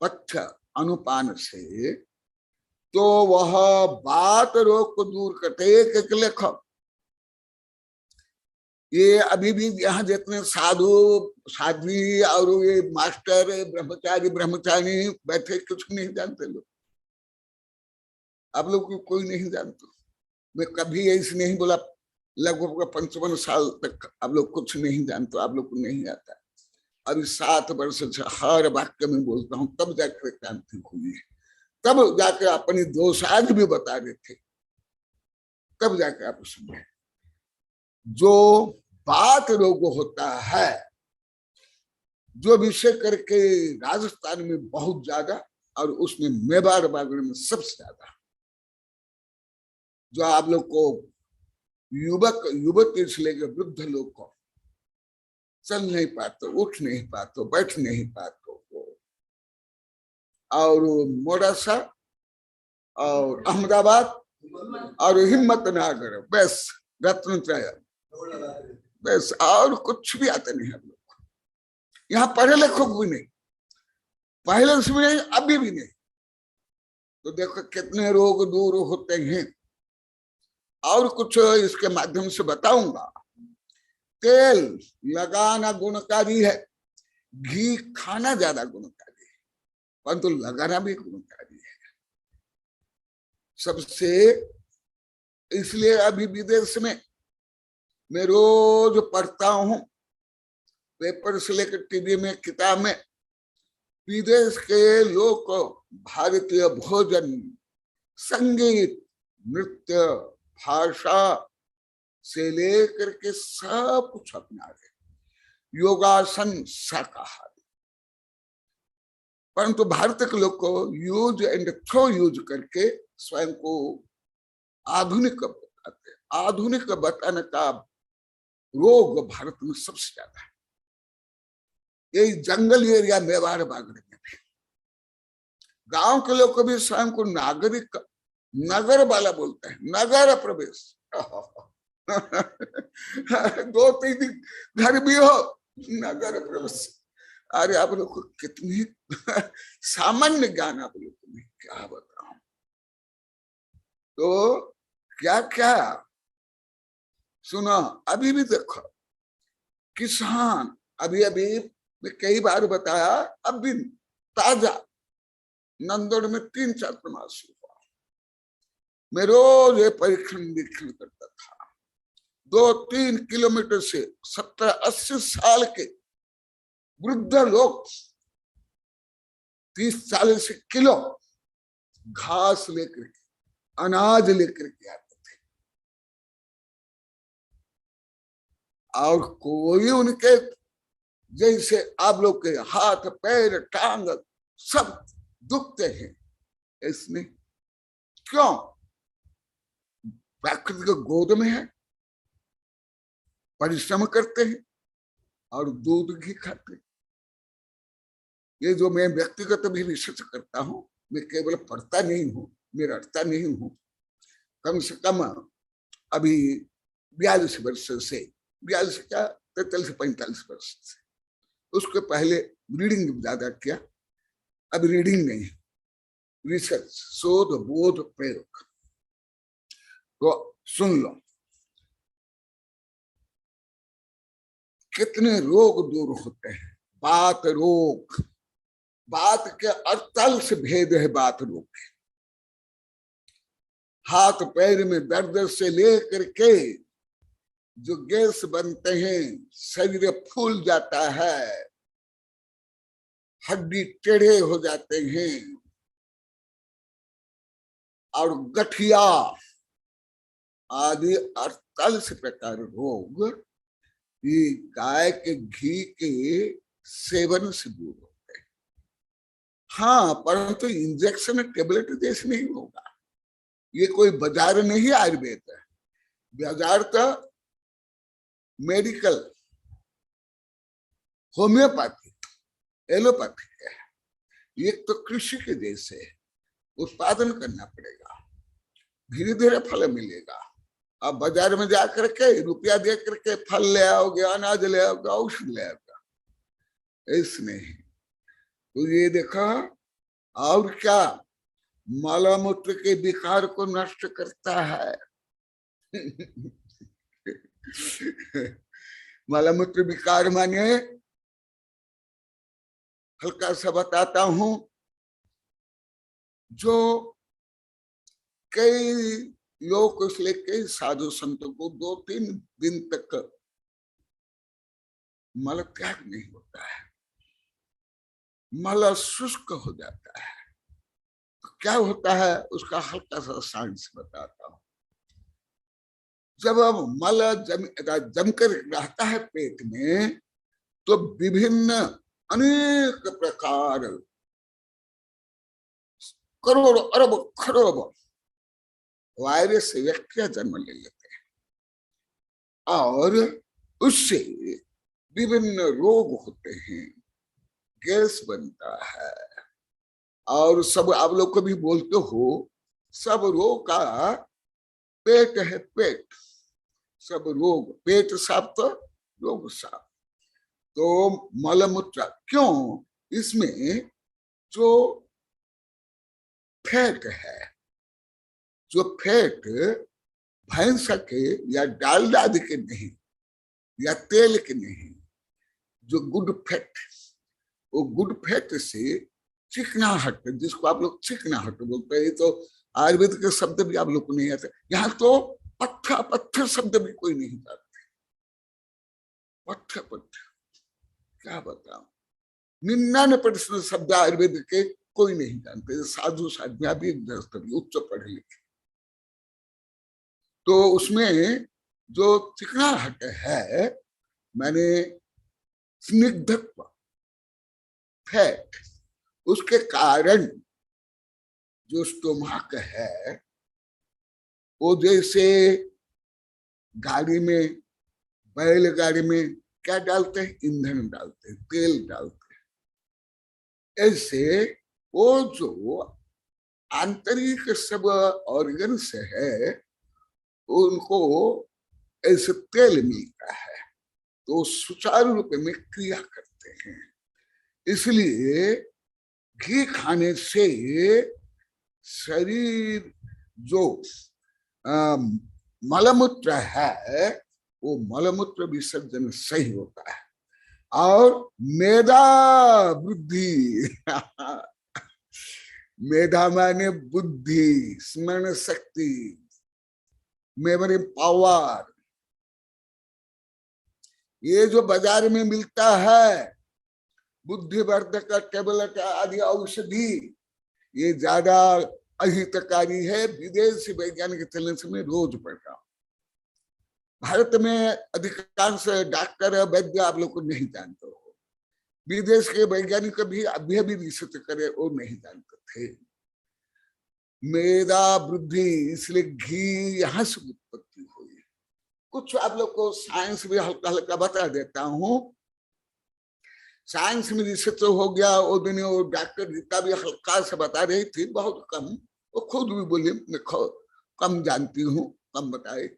पथ्य अनुपान से, तो वह बात रोग को दूर करते। एक लेखक, ये अभी भी यहाँ जितने साधु साध्वी और ये मास्टर ब्रह्मचारी ब्रह्मचारी बैठे, कुछ नहीं जानते लोग। आप लोग को कोई नहीं जानते। मैं कभी ऐसे नहीं बोला, लगभग 55 साल तक आप लोग कुछ नहीं जानते, आप लोग को नहीं आता। अभी 7 वर्ष से हर वाक्य में बोलता हूँ, तब जाकर क्रांति हुई है, तब जाकर अपनी दोष आज भी बता रहे थे, तब जाकर आप सुने। जो बात रोग होता है, जो विषय करके राजस्थान में बहुत ज्यादा और उसमें मेवाड़ बागड़ में सबसे ज्यादा, जो आप लोग को युवक युवती से लेकर वृद्ध लोग को चल नहीं पाते, उठ नहीं पाते, बैठ नहीं पाते, और मोडासा और अहमदाबाद और हिम्मतनगर, बस रत्नत्रय, बस और कुछ भी आते नहीं हम लोग। यहाँ पढ़े लिखे भी नहीं, पहले से भी नहीं, अभी भी नहीं। तो देखो कितने रोग दूर होते हैं। और कुछ इसके माध्यम से बताऊंगा। तेल लगाना गुणकारी है, घी खाना ज्यादा गुणकारी है, परंतु लगाना भी गुणकारी है सबसे। इसलिए अभी विदेश में मैं रोज पढ़ता हूं, पेपर से लेकर टीवी में, किताब में, विदेश के लोग को भारतीय भोजन, संगीत, नृत्य, भाषा से लेकर के सब कुछ अपना रहे। योगासन शाकाहार, परंतु भारत के लोग को यूज एंड थ्रो यूज करके स्वयं को आधुनिक बताते हैं। आधुनिक बताने का रोग भारत में सबसे ज्यादा है। यही जंगल एरिया मेवाड़ बागड़ में भी गांव के लोग को भी स्वयं को नागरिक नगर वाला बोलते हैं, नगर प्रवेश। 2-3 घर भी हो नगर प्रवेश। अरे आप लोग को कितनी सामान्य ज्ञान आप लोग को क्या बताऊं। तो क्या क्या सुना, अभी भी देखो किसान, अभी अभी मैं कई बार बताया, अब भी ताजा नंदोड़ में 3-4 प्रमास हुआ। मैं रोज ये परीक्षण निरीक्षण करता था। 2-3 किलोमीटर से 70-80 साल के वृद्ध लोग 30-40 किलो घास लेकर के, अनाज लेकर के आते थे, और कोई उनके जैसे आप लोग के हाथ पैर टांग सब दुखते हैं। इसमें क्यों? प्राकृतिक गोद में है, परिश्रम करते हैं और दूध घी खाते हैं। ये जो मैं व्यक्तिगत भी रिसर्च करता हूं, मैं केवल पढ़ता नहीं हूं, मैं रटता नहीं हूं। कम से कम अभी 42 वर्ष से, 42 क्या 43-45 वर्ष से, उसके पहले रीडिंग ज्यादा किया, अब रीडिंग नहीं, रिसर्च, शोध बोध प्रयोग। तो सुन लो कितने रोग दूर होते हैं। बात रोग, बात के 48 भेद है बात रोग के। हाथ पैर में दर्द से लेकर के जो गैस बनते हैं, शरीर फूल जाता है, हड्डी टेढ़े हो जाते हैं, और गठिया आदि 48 प्रकार रोग ये गाय के घी के सेवन से दूर होते हैं। हाँ, परंतु इंजेक्शन टेबलेट जैसे नहीं होगा। ये कोई बाजार नहीं आयुर्वेद है, बाजार तो मेडिकल होम्योपैथी एलोपैथी है। ये तो कृषि के जैसे उत्पादन करना पड़ेगा, धीरे धीरे फल मिलेगा। अब बाजार में जाकर के रुपया दे करके फल ले आओगे, अनाज ले आओगे, औषध ले आओगे, इसमें तो ये देखा। और क्या, मलमूत्र के विकार को नष्ट करता है। मलमूत्र विकार माने, हल्का सा बताता हूं, जो कई लोग, इसलिए कई साधु संतों को 2-3 दिन तक मल त्याग नहीं होता है, मल शुष्क हो जाता है। तो क्या होता है उसका हल्का सा साइंस बताता हूं। जब अब मल जमकर रहता है पेट में, तो विभिन्न अनेक प्रकार, करोड़ अरब खरब वायरस व्यक्तियां जन्म ले लेते हैं, और उससे विभिन्न रोग होते हैं, गैस बनता है। और सब आप लोग को भी बोलते हो, सब रोग का पेट है, पेट। सब रोग, पेट साफ तो रोग साफ। तो मलमूत्र क्यों, इसमें जो फैट है, जो फैट भैंस के या डालडा के नहीं, या तेल के नहीं, जो गुड फैट, वो गुड फैट से चिकनाहट, जिसको आप लोग चिकनाहट बोलते हैं, तो आयुर्वेद के शब्द भी आप लोग को नहीं आते। यहाँ तो पत्थर पत्थर शब्द भी कोई नहीं जानते। पत्थर पत्थर क्या बताऊं, 99% शब्द आयुर्वेद के कोई नहीं जानते। साधु साध्या भी उच्च पढ़े लिखे, तो उसमें जो चिकनाहट है, मैंने स्निग्धत्व, फैट, उसके कारण जो स्टोमक है वो जैसे गाड़ी में, बैलगाड़ी में क्या डालते हैं, ईंधन डालते हैं, तेल डालते हैं, ऐसे वो जो आंतरिक सब ऑर्गन्स है उनको ऐसे तेल मिलता है तो सुचारू रूप में क्रिया करते हैं। इसलिए घी खाने से शरीर जो मलमूत्र है वो मलमूत्र विसर्जन सही होता है और मेधा वृद्धि मेधा माने बुद्धि, स्मरण शक्ति, मेमोरी पावर, ये जो बाजार में मिलता है बुद्धिवर्धक टेबलेट आदि औषधि, ये ज्यादा अहितकारी है। विदेशी वैज्ञानिक चलने से मैं रोज पढ़ रहा हूं। भारत में अधिकांश डॉक्टर वैद्य आप लोग को नहीं जानते हो, विदेश के वैज्ञानिक भी अभी भी रिसर्च करे वो नहीं जानते थे। मेधा वृद्धि, इसलिए घी यहाँ से उत्पत्ति हुई। कुछ आप लोग को साइंस भी हल्का हल्का बता देता हूँ। साइंस में रिसर्च हो गया, वो दिन वो डॉक्टर रीता भी हल्का से बता रही थी, बहुत कम, वो खुद भी बोली मैं कम जानती हूँ, कम बताए।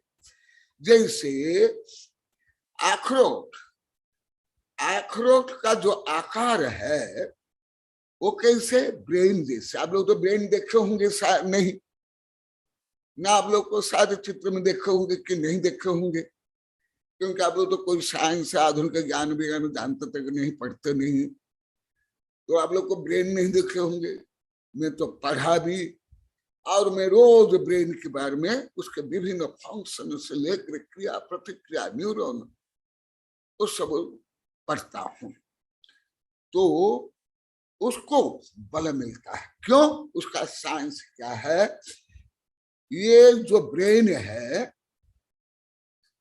जैसे अखरोट, अखरोट का जो आकार है वो कैसे, ब्रेन जैसे। आप लोग तो ब्रेन देखे होंगे नहीं ना, आप लोग को शायद चित्र में देखे होंगे कि नहीं देखे होंगे, क्योंकि आप लोग तो कोई साइंस आधुनिक ज्ञान विज्ञान जानते तक नहीं, पढ़ते नहीं, तो आप लोग को ब्रेन नहीं देखे होंगे। मैं तो पढ़ा भी और मैं रोज ब्रेन के बारे में, उसके विभिन्न फंक्शन से लेकर क्रिया प्रतिक्रिया न्यूरॉन वो सब पढ़ता हूं, तो उसको बल मिलता है। क्यों? उसका साइंस क्या है, ये जो ब्रेन है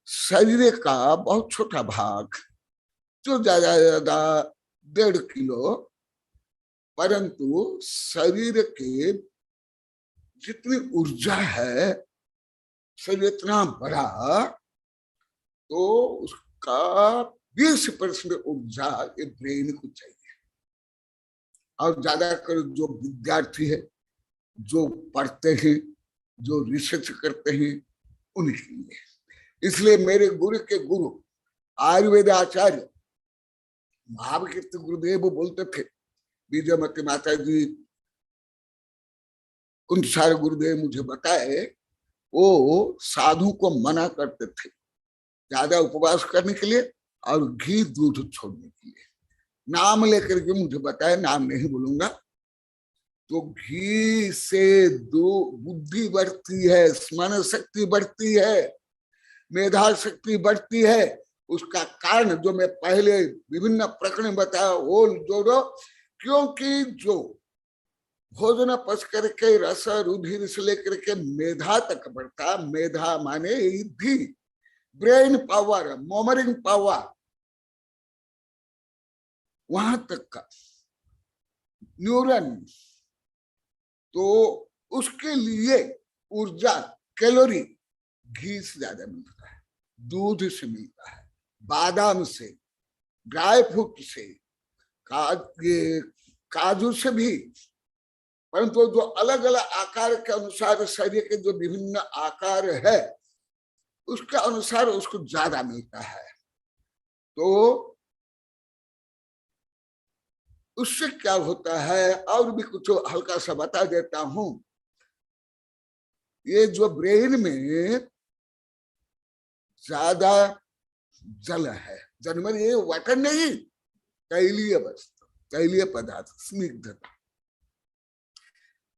शरीर का बहुत छोटा भाग, जो ज्यादा ज्यादा 1.5 किलो, परंतु शरीर के जितनी ऊर्जा है, शरीर इतना बड़ा, तो उसका 20% ऊर्जा ये ब्रेन को चाहिए। और ज्यादातर जो विद्यार्थी है, जो पढ़ते हैं, जो रिसर्च करते हैं, उनके लिए। इसलिए मेरे गुरु के गुरु आयुर्वेद आचार्य महावीर गुरुदेव बोलते थे, विजयमती माता जी उन सारे गुरुदेव मुझे बताए, वो साधु को मना करते थे ज्यादा उपवास करने के लिए और घी दूध छोड़ने के लिए। नाम लेकर के मुझे बताया, नाम नहीं बोलूंगा। तो घी से बुद्धि बढ़ती है, स्मरण शक्ति बढ़ती है, मेधा शक्ति बढ़ती है। उसका कारण जो मैं पहले विभिन्न प्रकरण बताया वो जोड़ो, क्योंकि जो भोजन पच करके रस रुधिर से लेकर के मेधा तक बढ़ता, मेधा माने भी ब्रेन पावर, मेमोरिंग पावर, वहां तक का न्यूरॉन, तो उसके लिए ऊर्जा कैलोरी घी से ज्यादा मिलता है, दूध से मिलता है, बादाम से, ड्राई फ्रूट से, काजू से भी, परंतु जो अलग अलग आकार के अनुसार शरीर के जो विभिन्न आकार है उसके अनुसार उसको ज्यादा मिलता है। तो उससे क्या होता है, और भी कुछ हल्का सा बता देता हूं। ये जो ब्रेन में ज्यादा जल है, जल में ये वाटर नहीं, तैलीय वस्तु, तैलीय पदार्थ, स्निग्धता।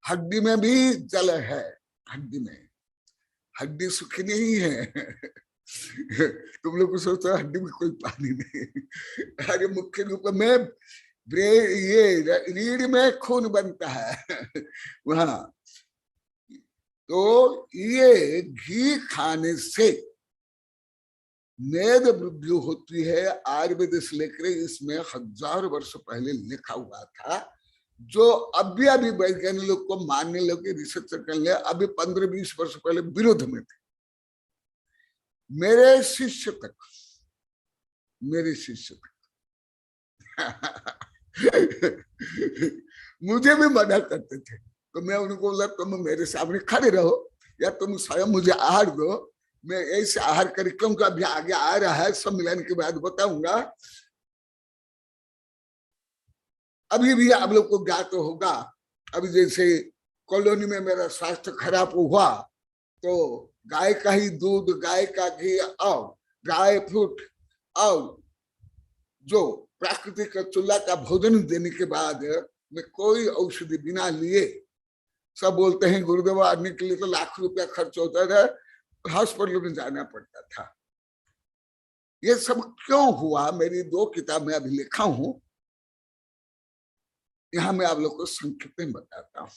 हड्डी में भी जल है, हड्डी में, हड्डी सुखी नहीं है। तुम लोग को सोचते हड्डी में कोई पानी नहीं। अरे मुख्य रूप में ये रीढ़ में खून बनता है वहां। तो ये घी खाने से मेद वृद्धि होती है। आयुर्वेद से लेकर इसमें 1000 वर्ष पहले लिखा हुआ था, जो अभी वैज्ञानिक लोग को मानने लगे, रिसर्च करने लगे, अभी 15-20 वर्ष पहले विरोध में थे। मेरे शिष्य तक मुझे भी मना करते थे, तो मैं उनको बोला तुम मेरे सामने खड़े रहो या तुम स्वयं मुझे आहार दो, मैं ऐसे आहार कार्यक्रम का अभी आगे आ रहा है, सम्मेलन के बाद बताऊंगा। अभी भी आप लोग को ज्ञात होगा, अभी जैसे कॉलोनी में मेरा स्वास्थ्य खराब हुआ तो गाय का ही दूध, गाय का घी और ड्राई फ्रूट और जो प्राकृतिक चूल्हा का भोजन देने के बाद मैं कोई औषधि बिना लिए, सब बोलते हैं गुरुदेव आने के लिए तो लाख रुपया खर्च होता था, हॉस्पिटल में जाना पड़ता था। ये सब क्यों हुआ, मेरी 2 किताब में अभी लिखा हूं, यहां मैं आप लोग को संक्षिप्त में बताता हूं।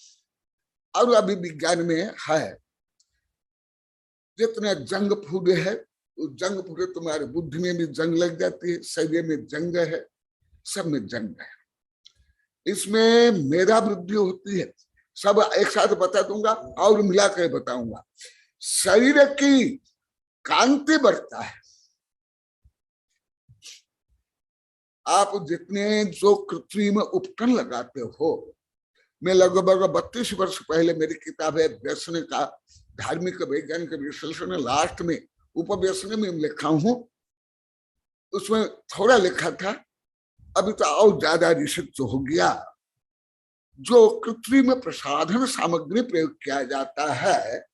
और अभी विज्ञान में है जितना जंग फूड है, जंग फूड तुम्हारे बुद्धि में भी जंग लग जाती है, शरीर में जंग है, सब में जंग है। इसमें मेधा वृद्धि होती है, सब एक साथ बता दूंगा और मिलाकर बताऊंगा। शरीर की कांति बढ़ता है। आप जितने जो कृत्रिम उपकरण लगाते हो, मैं लगभग 32 वर्ष पहले मेरी किताब है व्यसन का धार्मिक वैज्ञानिक विश्लेषण, लास्ट में उपव्यसन में लिखा हूं, उसमें थोड़ा लिखा था, अभी तो और ज्यादा रिसर्च हो गया। जो कृत्रिम प्रसाधन सामग्री प्रयोग किया जाता है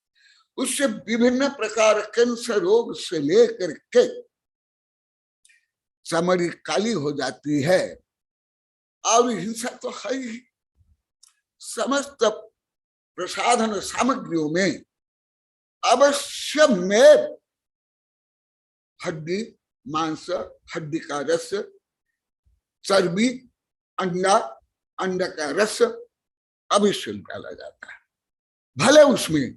उससे विभिन्न प्रकार कैंसर रोग से लेकर के चमड़ी काली हो जाती है, और हिंसा तो है ही। समस्त प्रसाधन सामग्रियों में अवश्य में हड्डी, मांस, हड्डी का रस, चर्बी, अंडा, अंडा का रस अवश्य डाला जाता है। भले उसमें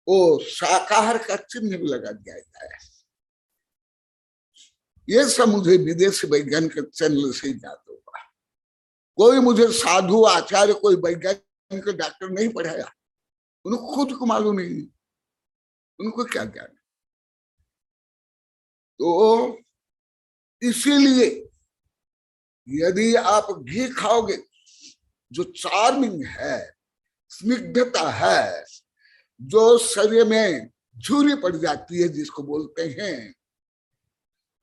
वो शाकाहार का चिन्ह भी लगा दिया जाता है। ये सब मुझे विदेश वैज्ञानिक चैनल से ज्ञात होगा। कोई मुझे साधु आचार्य, कोई वैज्ञानिक डॉक्टर नहीं पढ़ाया, उनको खुद को मालूम नहीं, उनको क्या ज्ञान। तो इसीलिए यदि आप घी खाओगे, जो चार्मिंग है, स्निग्धता है, जो शरीर में झुर्री पड़ जाती है जिसको बोलते हैं,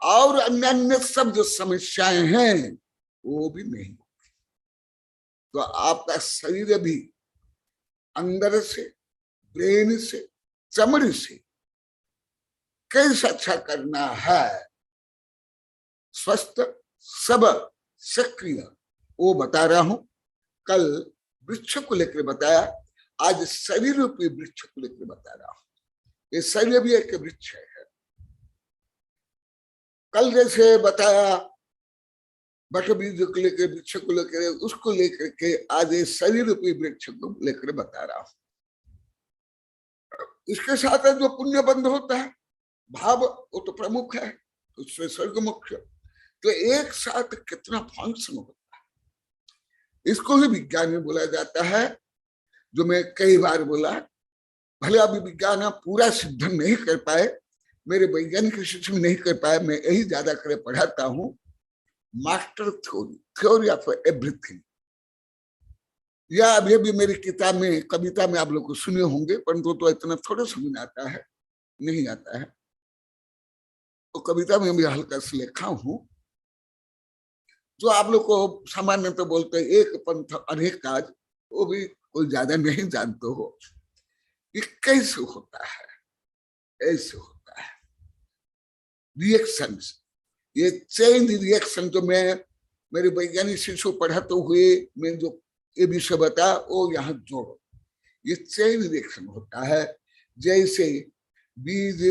और अन्य अन्य सब जो समस्याएं हैं वो भी नहीं होगी। तो आपका शरीर भी अंदर से, ब्रेन से, चमड़ी से कैसे अच्छा करना है, स्वस्थ, सब, सक्रिय, वो बता रहा हूं। कल वृक्ष को लेकर बताया, आज शरीर रूपी वृक्ष को लेकर बता रहा हूं। ये शरीर भी एक वृक्ष है। कल जैसे बताया बट बीज को लेकर, वृक्ष को लेकर, उसको लेकर के आज ये शरीर रूपी वृक्ष को लेकर बता रहा हूं। इसके साथ जो पुण्य बंध होता है, भाव, वो तो प्रमुख है, उससे स्वर्ग मुख्य। तो एक साथ कितना फंक्शन होता है, इसको ही विज्ञान में बोला जाता है। जो मैं कई बार बोला, भले अभी विज्ञान पूरा सिद्ध नहीं कर पाए, मेरे वैज्ञानिक शिक्षण नहीं कर पाए, मैं यही ज्यादा करे पढ़ाता हूं, master theory, theory of everything. या अभी अभी मेरी किताब में, कविता में आप लोग को सुने होंगे, परंतु तो इतना थोड़ा समझ आता है, नहीं आता है। तो कविता में भी हल्का से लिखा हूं, जो आप लोग को सामान्य तो बोलते हैं एक पंथ अनेक काज, वो भी कोई ज्यादा नहीं जानते हो। ये कैसे होता है, ऐसे होता है रिएक्शंस, ये चेन रिएक्शन जो मैं मेरे वैज्ञानिक शिष्यों पढ़ाते हुए मैं जो ये विषय बता, वो यहाँ जोड़ो। ये चेन रिएक्शन होता है, जैसे बीज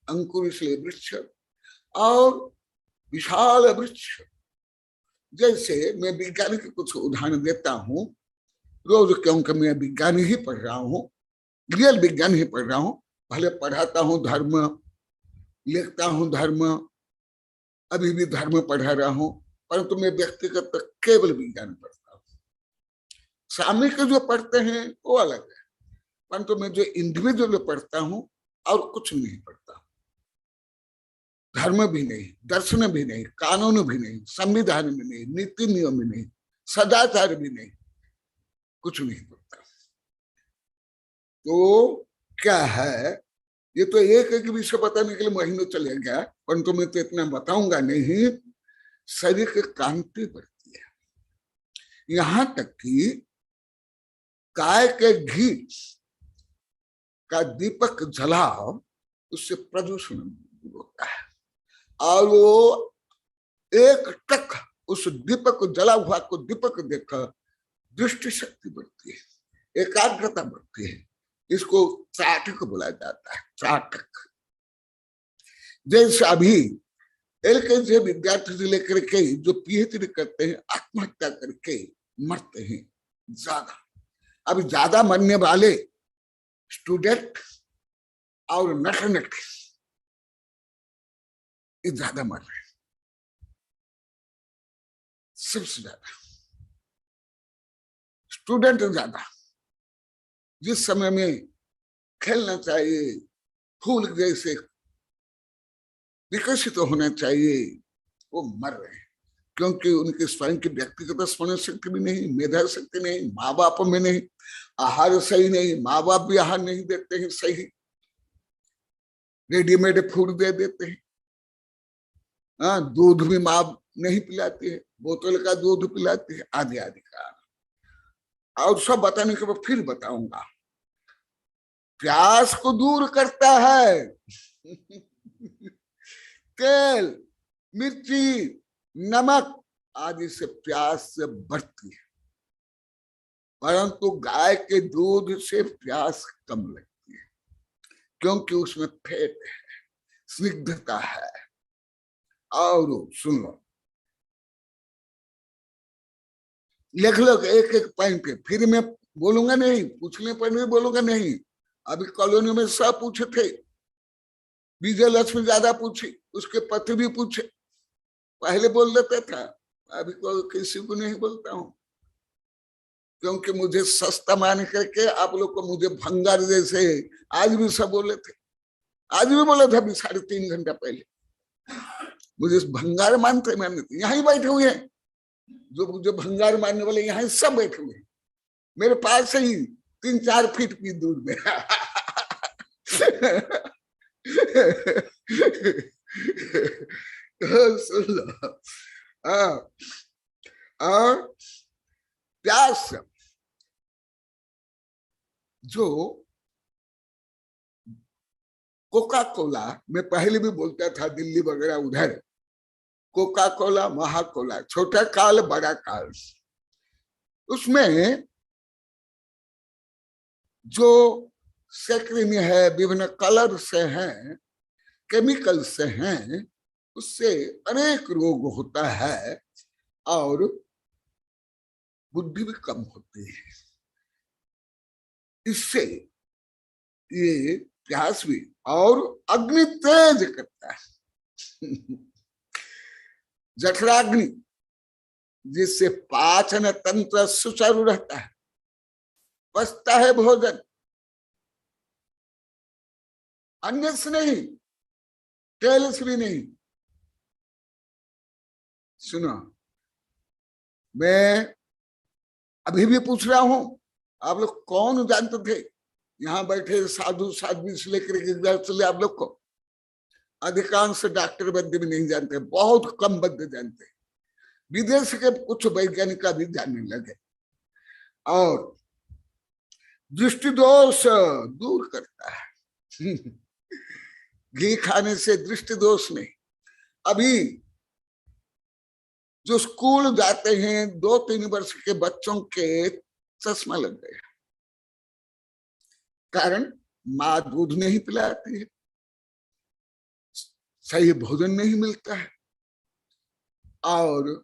अंकुर से वृक्ष और विशाल वृक्ष। जैसे मैं विज्ञान के कुछ उदाहरण देता हूं रोज, क्योंकि मैं विज्ञान ही पढ़ रहा हूँ, रियल विज्ञान ही पढ़ रहा हूँ। भले पढ़ाता हूँ धर्म, लिखता हूँ धर्म, अभी भी धर्म पढ़ा रहा हूँ, परंतु मैं व्यक्तिगत केवल विज्ञान पढ़ता हूँ। सामने के जो पढ़ते हैं वो अलग है, परंतु मैं जो इंडिविजुअल पढ़ता हूं और कुछ नहीं पढ़ता, धर्म भी नहीं, दर्शन भी नहीं, कानून भी नहीं, संविधान भी नहीं, नीति नियम भी नहीं, सदाचार भी नहीं, कुछ नहीं पढ़ता। तो क्या है, ये तो एक एक विषय बताने के लिए महीनों चले गया, परंतु मैं तो इतना बताऊंगा नहीं। शरीर की कांति बढ़ती है, यहां तक कि गाय के घी का दीपक जलाओ, उससे प्रदूषण होता है, और वो एक टक उस दीपक को जला हुआ को दीपक देखकर दृष्टि शक्ति बढ़ती है, एकाग्रता बढ़ती है। इसको चाटक बोला जाता है, चाटक। जैसे अभी एलकेजी विद्यार्थी से लेकर के जो पीएचडी करते हैं, आत्महत्या करके मरते हैं ज्यादा। अब ज्यादा मरने वाले स्टूडेंट और नट ये ज्यादा मर रहे हैं, सबसे ज्यादा स्टूडेंट ज्यादा। जिस समय में खेलना चाहिए, फूल जैसे विकसित होना चाहिए, वो मर रहे हैं, क्योंकि उनके स्वयं की व्यक्तिगत स्मरण शक्ति भी नहीं, मेधा शक्ति नहीं, माँ बाप में नहीं, आहार सही नहीं, माँ बाप भी आहार नहीं देते हैं सही, रेडीमेड फूड दे देते हैं। दूध भी माँ नहीं पिलाती है, बोतल का दूध पिलाती है, आदि आदि का। और सब बताने के बाद फिर बताऊंगा। प्यास को दूर करता है तेल, मिर्ची, नमक आदि से प्यास से बढ़ती है, परंतु गाय के दूध से प्यास कम लगती है, क्योंकि उसमें फैट है, स्निग्धता है। और सुन लो, लिख लो एक एक पॉइंट पे, फिर मैं बोलूंगा नहीं, पूछने पर नहीं बोलूंगा नहीं। अभी कॉलोनी में सब पूछे थे, विजय लक्ष्मी ज्यादा पूछी, उसके पति भी पूछे, पहले बोल देता था, अभी किसी को नहीं बोलता हूं, क्योंकि मुझे सस्ता मान करके आप लोग को मुझे भंगार जैसे आज भी सब बोले थे, आज भी बोला था अभी 3.5 घंटा पहले, मुझे भंगार मानते मानते यहाँ ही बैठे हुए हैं, जो मुझे भंगार मानने वाले यहाँ सब बैठे हुए हैं, मेरे पास से ही 3-4 फीट की दूर में सुन लो। और प्यास जो कोका कोला, मैं पहले भी बोलता था दिल्ली वगैरह उधर, कोका कोला, महाकोला, छोटा काल बड़ा काल, उसमें जो सेक्रिन है, विभिन्न कलर से हैं, केमिकल से हैं, उससे अनेक रोग होता है और बुद्धि भी कम होती है। इससे ये प्यास भी और अग्नि तेज करता है जठराग्नि, जिससे पाचन तंत्र सुचारू रहता है, पचता है भोजन, अन्य से नहीं, तेल से भी नहीं। सुनो, मैं अभी भी पूछ रहा हूं, आप लोग कौन जानते थे? यहाँ बैठे साधु साध्वी से लेकर के आप लोग को अधिकांश डॉक्टर वैद्य भी नहीं जानते, बहुत कम वैद्य जानते, विदेश के कुछ वैज्ञानिक का भी जानने लगे। और दृष्टि दोष दूर करता है घी खाने से दृष्टि दोष नहीं। अभी जो स्कूल जाते हैं 2-3 वर्ष के बच्चों के चश्मा लग गया, कारण माँ दूध नहीं पिलाती है, सही भोजन नहीं मिलता है, और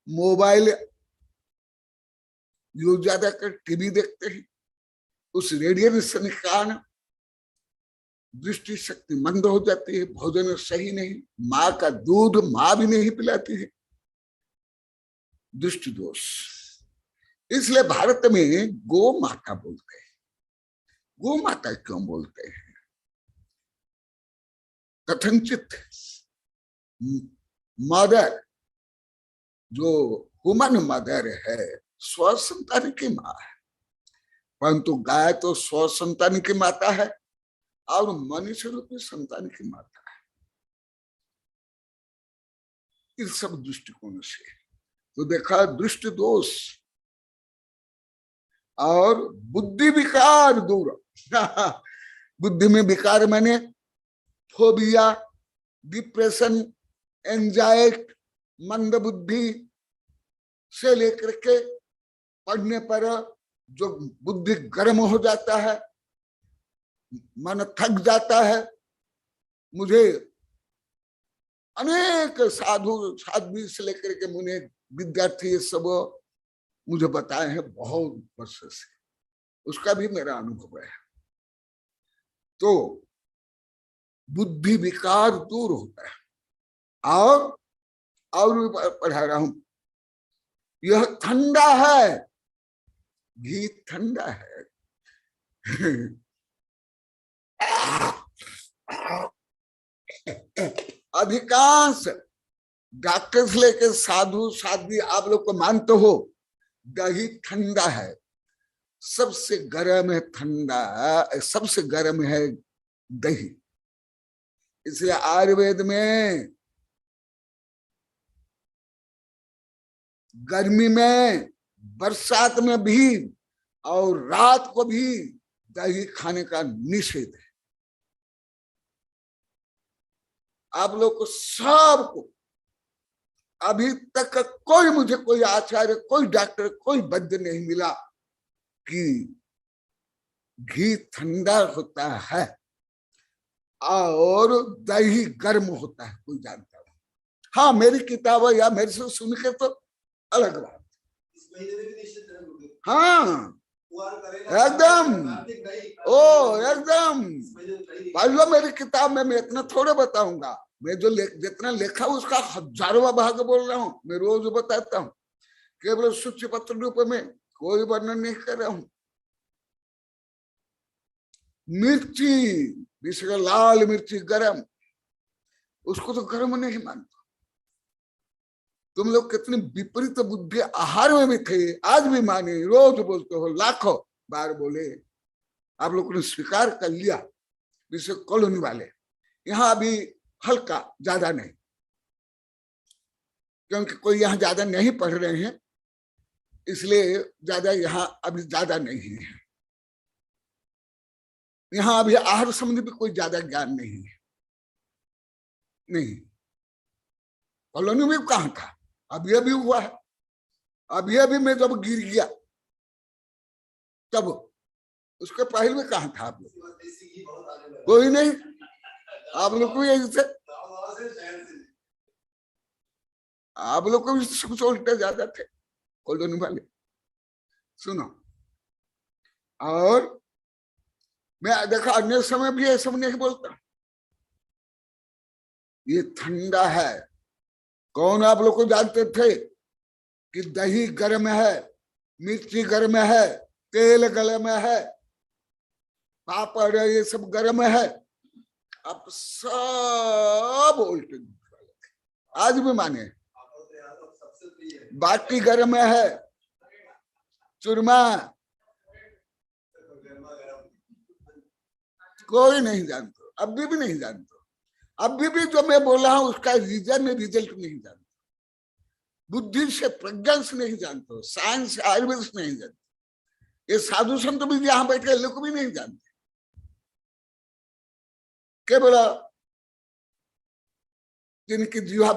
मोबाइल यूज ज्यादा कर टीवी देखते हैं, उस रेडिएशन के कारण दृष्टि शक्ति मंद हो जाती है, भोजन सही नहीं, माँ का दूध माँ भी नहीं पिलाती है, दृष्टि दोष। इसलिए भारत में गो माता बोलते हैं। गो माता क्यों बोलते हैं? कथनचित मदर, जो हुमन मदर है, स्वसंतान की माँ है, परंतु गाय तो स्वसंतान की माता है और मनुष्य रूपी संतान की माता है। इस सब दृष्टिकोण से तो देखा दृष्टि दोष और बुद्धि विकार दूर। बुद्धि में विकार माने फोबिया, डिप्रेशन, एंजाइटी, मंद बुद्धि से लेकर के पढ़ने पर जो बुद्धि गर्म हो जाता है, मन थक जाता है। मुझे अनेक साधु साध्वी से लेकर के मुने विद्यार्थी सब मुझे बताए हैं बहुत वर्ष से, उसका भी मेरा अनुभव है। तो बुद्धि विकार दूर होता है। और भी पढ़ा रहा हूं, यह ठंडा है, घी ठंडा है। अधिकांश डॉक्टर से लेकर साधु साध्वी आप लोग को मानते हो, दही ठंडा है, सबसे गर्म है ठंडा, सबसे गर्म है दही। इसलिए आयुर्वेद में गर्मी में, बरसात में भी और रात को भी दही खाने का निषेध है। आप लोग को सबको अभी तक कोई, मुझे कोई आचार्य, कोई डॉक्टर, कोई वैद्य नहीं मिला कि घी ठंडा होता है और दही गर्म होता है, कोई जानता हो? हाँ, मेरी किताब या मेरे से सुन के तो अलग बात। हाँ एकदम, ओ एकदम पढ़ लो मेरी किताब में। मैं इतना थोड़े बताऊंगा, मैं जो जितना लिखा उसका हजारों भाग बोल रहा हूँ। मैं रोज बताता हूँ, केवल सूची पत्र रूप में कोई वर्णन नहीं कर रहा हूं। मिर्ची, विशेष लाल मिर्ची गरम, उसको तो गर्म नहीं मानता। तुम लोग कितनी विपरीत बुद्धि आहार में भी थे, आज भी माने, रोज बोलते हो, लाखों बार बोले, आप लोगों ने स्वीकार कर लिया। जैसे कॉलोनी वाले यहाँ अभी हल्का, ज्यादा नहीं, क्योंकि कोई यहाँ ज्यादा नहीं पढ़ रहे हैं, इसलिए ज्यादा यहाँ अभी ज्यादा नहीं है। यहाँ अभी आहार संबंधी भी कोई ज्यादा ज्ञान नहीं है। नहीं, कॉलोनी में कहाँ था, अभी अभी हुआ है। अभी अभी मैं जब गिर गया तब, उसके पहले में कहाँ था आप लोग? कोई नहीं, आप लोग को यही से, आप लोग को भी कुछ उल्टे ज्यादा थे कॉलोनी वाले। सुनो, और मैं देखा अन्य समय भी ऐसा नहीं बोलता, ये ठंडा है। कौन आप लोग को जानते थे कि दही गर्म है, मिर्ची गर्म है, तेल गर्म है, पापड़ ये सब गर्म है? अब सब उल्टे, आज भी माने। बाटी गर्म है, चूरमा, कोई नहीं जानते, अभी भी नहीं जानते। अभी भी जो मैं बोल रहा हूं उसका रीजन, रिजल्ट नहीं जानते। बुद्धि से, प्रज्ञा से नहीं जानते, साइंस से, आयुर्वेद से नहीं जानते। ये साधु संत भी यहां बैठे लोग भी नहीं जानते। केवल जिनकी जीवा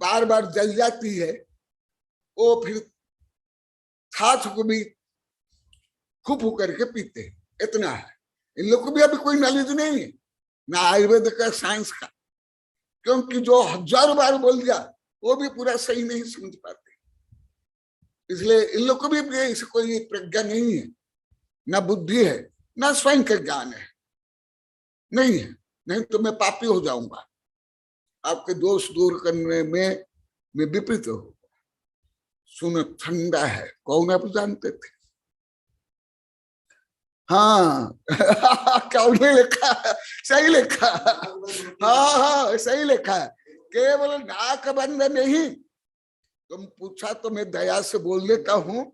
बार बार जल जाती है, वो फिर छाछ को भी खूब करके पीते हैं, इतना है। इन लोग को भी अभी कोई नॉलेज नहीं है, ना आयुर्वेद का, साइंस का, क्योंकि जो हजारों बार बोल दिया वो भी पूरा सही नहीं समझ पाते। इसलिए इन लोग को भी इसे कोई प्रज्ञा नहीं है, ना बुद्धि है, ना स्वयं का ज्ञान है, नहीं है। नहीं तो मैं पापी हो जाऊंगा, आपके दोष दूर करने में मैं विपरीत होगा। सुनो ठंडा है, कौन आप जानते थे? हाँ कौन ने लिखा? सही लिखा। हाँ हाँ सही लिखा है, केवल नाक बंद नहीं। तुम पूछा तो मैं दया से बोल देता हूं।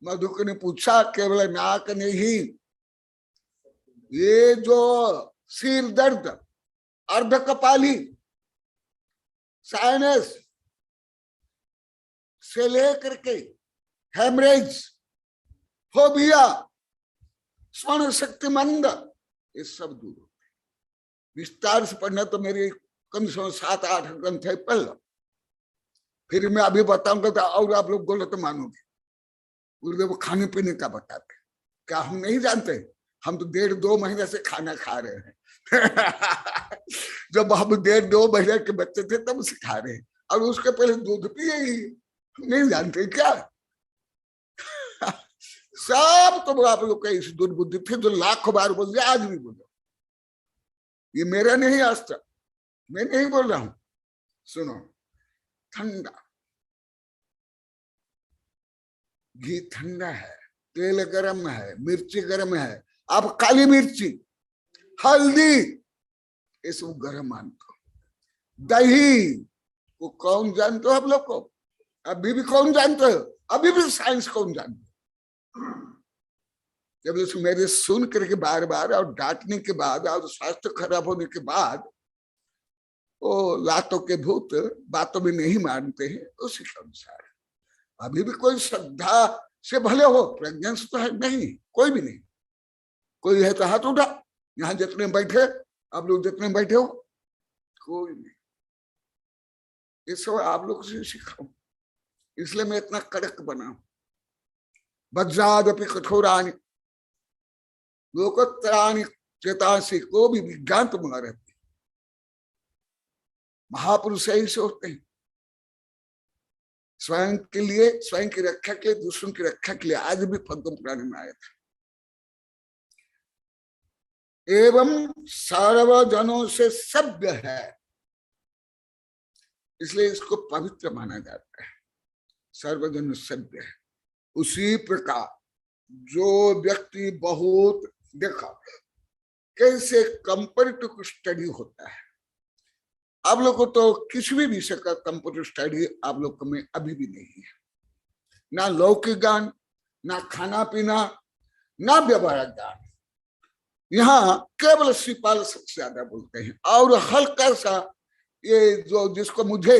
मधुकर ने पूछा केवल नाक नहीं, ये जो सिर दर्द, अर्ध कपाली, साइनस से लेकर के हेमरेज, फोबिया, स्मरण शक्ति मंद, ये सब दूर हो। विस्तार से पढ़ना तो मेरी कम से कम 7-8 ग्रंथ है, पढ़ लो। फिर मैं अभी बताऊंगा तो और आप लोग गलत मानोगे। गुरुदेव खाने पीने का बताते, क्या हम नहीं जानते? हम तो 1.5-2 महीने से खाना खा रहे हैं। जब हम 1.5-2 महीने के बच्चे थे तब से खा रहे हैं, और उसके पहले दूध पिए ही। नहीं जानते क्या? सब तो आप लोग का इस दुर्बुद्धि थे जो लाखों बार बोल दिया, आज भी बोलो। ये मेरा नहीं आस्था, मैं नहीं बोल रहा हूं। सुनो, ठंडा घी ठंडा है, तेल गरम है, मिर्ची गरम है। आप काली मिर्ची, हल्दी, ये सब गरम मानते हो। दही को कौन जानते हो आप लोग को? अभी भी कौन जानते हो? अभी भी साइंस कौन जानते हो? जब मेरे सुन करके बार बार और डांटने के बाद और स्वास्थ्य खराब होने के बाद वो लातों के भूत बातों में नहीं मानते हैं, उसी के अनुसार अभी भी कोई श्रद्धा से भले हो, प्रज्ञा से तो है नहीं, कोई भी नहीं। कोई है तो हाथ उठा, यहाँ जितने बैठे, आप लोग जितने बैठे हो, कोई नहीं। ये सब आप लोग से सीखा, इसलिए मैं इतना कड़क बना। वज्रादपि कठोरानि लोकोत्तरानि चेतांसि, को भी विज्ञान तो बना रहते। महापुरुष ऐसे होते हैं, स्वयं के लिए, स्वयं की रक्षा के लिए, दूसरों की रक्षा के लिए। आज भी पद्म पुराण में आया था, एवं सर्वजनों से सभ्य है, इसलिए इसको पवित्र माना जाता है। सर्वजन सभ्य है। उसी प्रकार जो व्यक्ति बहुत देखा कैसे कंपैरेटिव स्टडी होता है। आप लोग को तो किसी भी विषय का कंप्यूटर स्टडी आप लोग को में अभी भी नहीं है, ना लौकिक ज्ञान, ना खाना पीना, ना व्यवहार ज्ञान। यहाँ केवल श्रीपाल सबसे ज्यादा बोलते हैं, और हल्का सा ये जो जिसको मुझे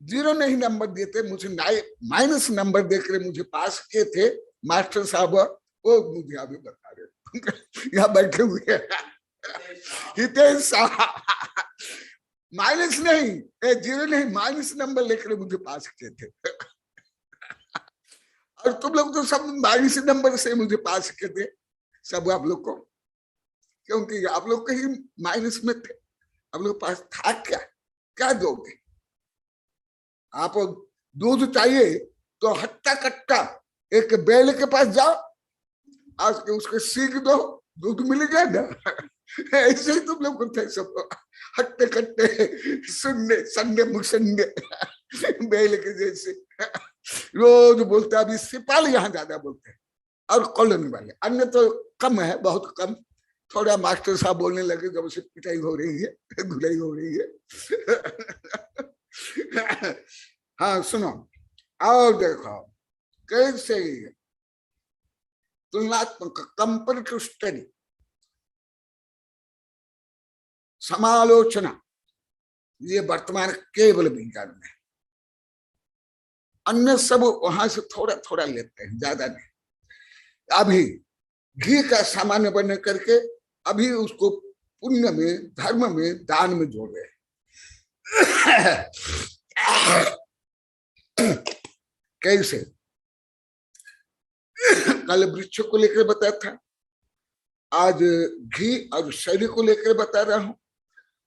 0 नहीं नंबर देते, मुझे माइनस नंबर देकर मुझे पास किए थे मास्टर साहब, वो मुझे अभी बता रहे यहाँ बैठे हुए हितेश साहब। माइनस नहीं, 0 नहीं, माइनस नंबर लेकर मुझे पास किए थे। और तुम लोग तो सब माइनस नंबर से मुझे पास किए थे, सब आप लोग को, क्योंकि आप लोग कहीं माइनस में थे। आप लोग पास था क्या? क्या दोगे आप? दूध चाहिए तो हट्टा कट्टा एक बैल के पास जाओ, आज के उसके सीख दो, दूध मिल गया ना। ऐसे ही तुम लोग थे सब, हट्टे कट्टे, सुनने संडे मुसंडे बैल के जैसे रोज बोलते। अभी सिपाही यहाँ ज्यादा बोलते हैं और कॉलोनी वाले, अन्य तो कम है, बहुत कम। थोड़ा मास्टर साहब बोलने लगे जब से पिटाई हो रही है, धुलाई हो रही है। हाँ सुनो, और देखो कैसे तुलनात्मक कंपैरेटिव स्टडी, समालोचना, ये वर्तमान केवल विज्ञान में। अन्य सब वहां से थोड़ा थोड़ा लेते हैं, ज्यादा नहीं। अभी घी का सामान्य बने करके अभी उसको पुण्य में, धर्म में, दान में जोड़ रहे। कैसे? कल वृक्ष को लेकर बताया था, आज घी और शरीर को लेकर बता रहा हूं,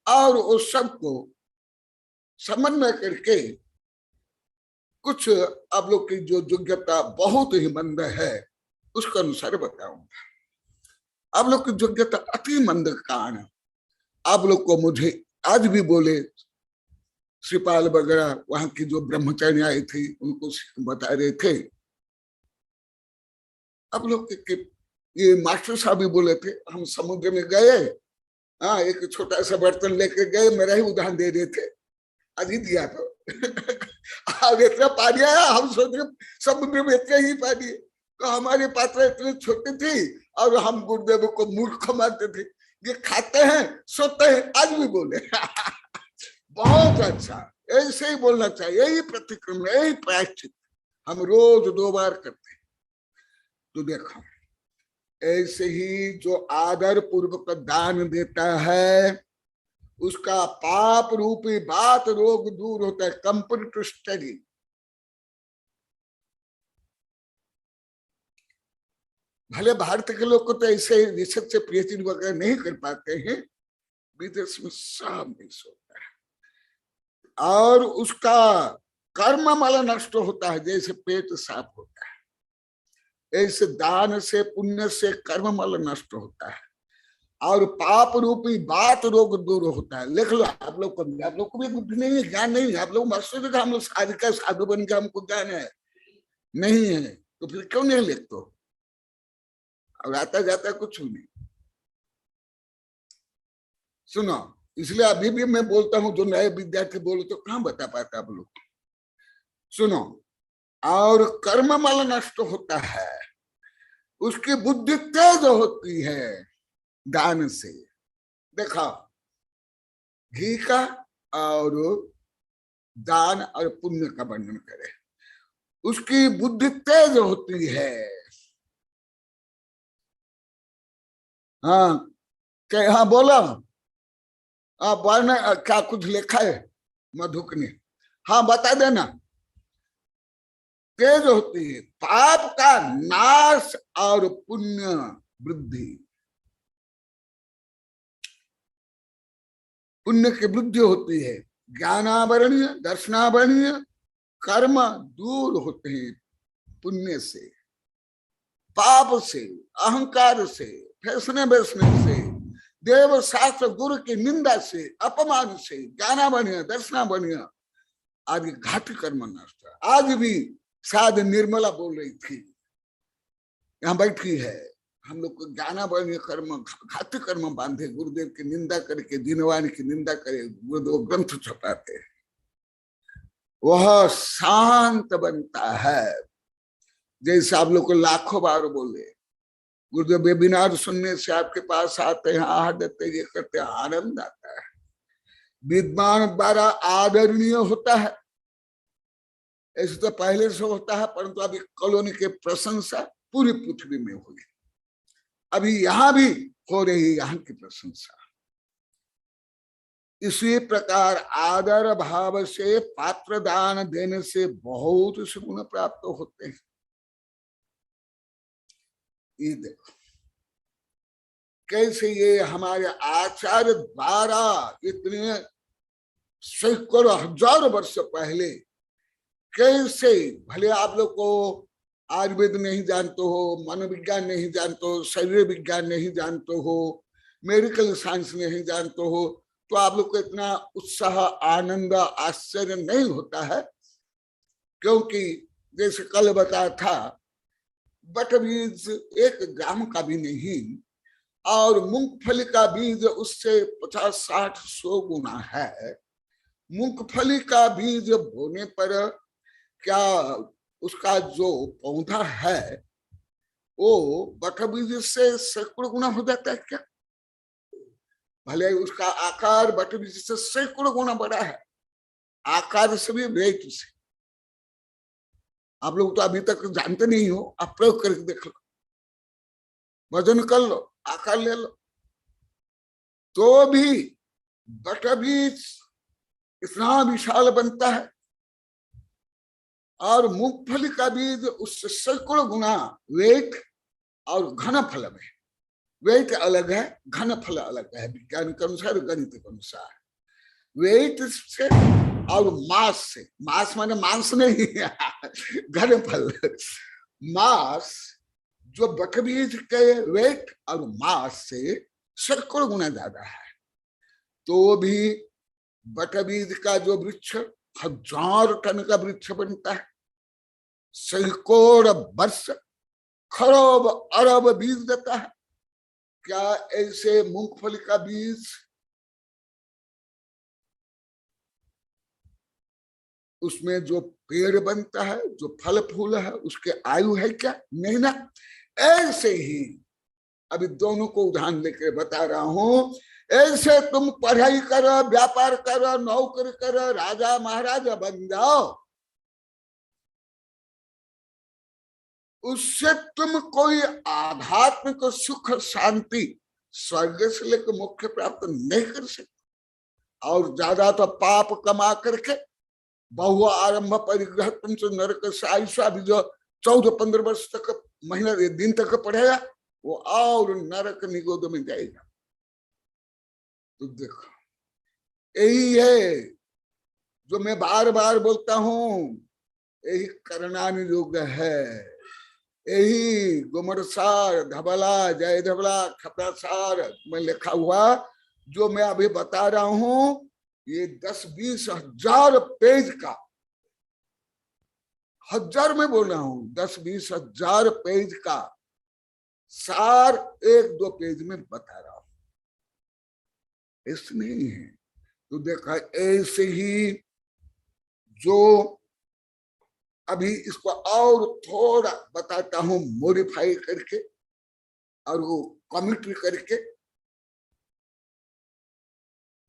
और उस सबको समन्वय करके कुछ आप लोग की जो योग्यता बहुत ही मंद है उसके अनुसार बताऊंगा। आप लोग की योग्यता अति मंद कारण आप लोग को मुझे आज भी बोले श्रीपाल वगैरह वहां की जो ब्रह्मचारी आई थी उनको बता रहे थे। अब लोग ये मास्टर साहब भी बोले थे हम समुद्र में गए, हाँ एक छोटा सा बर्तन लेके गए, मेरा ही उदाहरण दे रहे थे, अभी दिया तो अब इतना पानी आया, हम सोच रहे समुद्र में इतना ही पानी, तो हमारी पात्र इतनी छोटी थी और हम गुरुदेव को मूर्ख मानते थे, ये खाते हैं सोते हैं, आज भी बोले बहुत अच्छा, ऐसे ही बोलना चाहिए, यही प्रतिक्रमण, यही प्रायश्चित हम रोज 2 बार करते हैं। तो देखो ऐसे ही जो आदर पूर्वक दान देता है उसका पाप रूपी बात रोग दूर होता है। कंपेयर टू स्टडी, भले भारत के लोग को तो ऐसे रिसर्च से पीएचडी वगैरह नहीं कर पाते हैं, विदेश में सब मिस होता है और उसका कर्म माला नष्ट होता है, जैसे पेट साफ होता है ऐसे दान से पुण्य से कर्म माला नष्ट होता है और पाप रूपी बात रोग दूर होता है। लिख लो आप लोग को भी बुद्धि नहीं है, ज्ञान नहीं है, आप लोग मस्त हम लोग साधु बन के हमको ज्ञान है नहीं है, तो फिर क्यों नहीं लिखते हो? और आता जाता कुछ नहीं। सुनो, इसलिए अभी भी मैं बोलता हूं, जो नए विद्यार्थी बोलो तो कहां बता पाता आप लोग। सुनो, और कर्म मल नष्ट होता है, उसकी बुद्धि तेज होती है दान से। देखा घी का और दान और पुण्य का वर्णन करे, उसकी बुद्धि तेज होती है। हाँ क्या, हाँ बोला आप वर्ण क्या कुछ लिखा है मधुक ने? हाँ बता देना। तेज होती है, पाप का नाश और पुण्य वृद्धि, पुण्य की वृद्धि होती है। ज्ञानावरणीय दर्शनावरणीय कर्म दूर होते हैं पुण्य से, पाप से, अहंकार से, फैसने बैसने से, देव शास्त्र गुरु की निंदा से, अपमान से, ज्ञानावरणीय दर्शनावरणीय आदि घाती कर्म नष्ट। आज भी शायद निर्मला बोल रही थी, यहाँ बैठी है, हम लोग को ज्ञानावरणीय कर्म घाती कर्म बांधे, गुरुदेव की निंदा करके, दीनवान की निंदा करे, गुरुदेव ग्रंथ छपाते, वह शांत बनता है। जैसे आप लोग को लाखों बार बोले, गुरुदेव वेबिनार सुनने से आपके पास आते हैं, आह देते, ये करते, आनंद आता है। विद्वान द्वारा आदरणीय होता है, ऐसे तो पहले से होता है, परंतु अभी कॉलोनी के प्रशंसा पूरी पृथ्वी में हुई, अभी यहां भी हो रही यहाँ की प्रशंसा। इसी प्रकार आदर भाव से पात्र दान देने से बहुत से गुण प्राप्त होते हैं। ये देखो कैसे ये हमारे आचार्य द्वारा इतने सैकड़ों हजार वर्ष पहले, कैसे, भले आप लोग को आयुर्वेद नहीं जानते हो, मनोविज्ञान नहीं जानते हो, शरीर विज्ञान नहीं जानते हो, मेडिकल साइंस नहीं जानते हो, तो आप लोग को इतना उत्साह आनंद आश्चर्य नहीं होता है, क्योंकि जैसे कल बताया था, बट बीज 1 ग्राम का भी नहीं और मूंगफली का बीज उससे 50-60-100 गुना है। मूंगफली का बीज बोने पर क्या उसका जो पौधा है वो बट बीज से सैकड़ों गुना हो जाता है क्या? भले उसका आकार बट बीज से सैकड़ों गुना बड़ा है, आकार से भी, वेट से। आप लोग तो अभी तक जानते नहीं हो, आप प्रयोग करके देख लो, वजन कर लो, आकार ले लो, तो भी बट बीज इतना विशाल बनता है और मूंगफली का बीज उससे सैकड़ों गुना वेट और घन फल में, वेट अलग है, घन फल अलग है, विज्ञान के अनुसार, गणित के अनुसार। वेट से और मास से, मास माने मांस नहीं घन फल, मास जो बकबीज के वेट और मास से सैकड़ों गुना ज्यादा है, तो भी बटबीज का जो वृक्ष 1000 टन का वृक्ष बनता है, सैकड़ों वर्ष खरब अरब बीज देता है। क्या ऐसे मूंगफली का बीज उसमें जो पेड़ बनता है, जो फल फूल है, उसके आयु है क्या? नहीं ना। ऐसे ही अभी दोनों को उदाहरण लेकर बता रहा हूं। ऐसे तुम पढ़ाई करो, व्यापार करो, नौकरी करो, राजा महाराजा बन जाओ, उससे तुम कोई आध्यात्मिक सुख शांति स्वर्ग से लेकर मुख्य प्राप्त नहीं कर सकते। और ज्यादा तो पाप कमा करके बहु आरंभ परिग्रह तुमसे नरक से आयुषा भी जो 14-15 वर्ष तक महीना दिन तक पढ़ेगा, वो और नरक निगोद में जाएगा। तो देखो, यही है जो मैं बार बार बोलता हूं, यही करणानि योग है, यही गुमरसार धबला जय धबला खपरासार में लिखा हुआ जो मैं अभी बता रहा हूं, ये 10-20 हजार पेज का, हजार में बोल रहा हूं, 10-20 हजार पेज का सार 1-2 पेज में बता रहा हूं, ऐसे नहीं है। तो देखा, ऐसे ही जो अभी इसको और थोड़ा बताता हूं मॉडिफाई करके और वो कमेंट्री करके,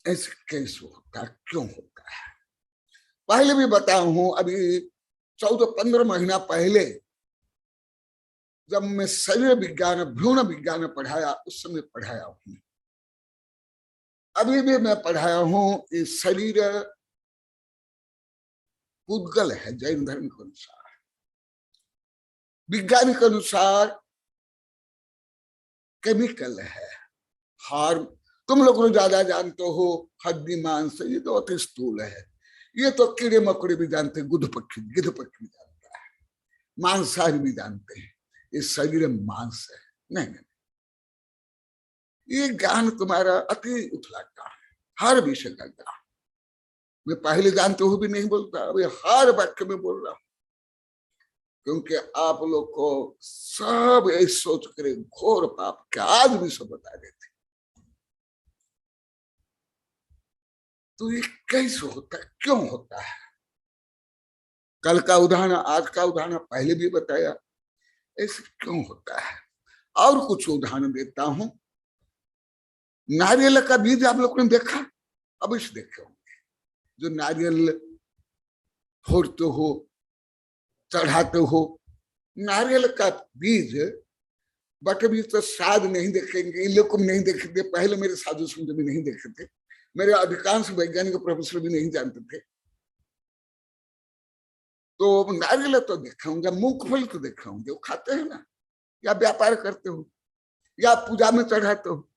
ऐसे कैसे होता है, क्यों होता है। पहले भी बताया हूं, अभी 14-15 महीना पहले जब मैं शरीर विज्ञान भ्रूण विज्ञान पढ़ाया, उस समय पढ़ाया हूं, अभी भी मैं पढ़ाया हूं। ये शरीर पुद्गल है जैन धर्म के अनुसार, विज्ञान के अनुसार केमिकल है, हार्म। तुम लोग ज्यादा जानते हो हड्डी मांस, ये तो अति स्थूल है, ये तो कीड़े मकोड़े भी जानते हैं, गिद्ध पक्षी भी जानता है, मांसाहारी भी जानते हैं, ये शरीर मांस है। नहीं, ये ज्ञान तुम्हारा अति उथला ज्ञान है, हर विषय का ज्ञान। मैं पहले जानते हुए भी नहीं बोलता, अभी हर वाक्य में बोल रहा हूं, क्योंकि आप लोग को सब ऐसे सोच कर घोर पाप के आज भी सब बता देते। तो ये कैसे होता है, क्यों होता है? कल का उदाहरण, आज का उदाहरण पहले भी बताया, ऐसे क्यों होता है। और कुछ उदाहरण देता हूं। नारियल का बीज आप लोग ने देखा, अवश्य देखे होंगे, जो नारियल फोड़ते हो, चढ़ाते हो, नारियल का बीज बट भी तो शायद नहीं देखेंगे, इन लोग को नहीं देखे, पहले मेरे साधु संत भी नहीं देखे थे, मेरे अधिकांश वैज्ञानिक प्रोफेसर भी नहीं जानते थे। तो नारियल तो देखा होंगे, मूंगफली तो देखा होंगे, वो खाते हैं ना, या व्यापार करते हो, या पूजा में चढ़ाते हो।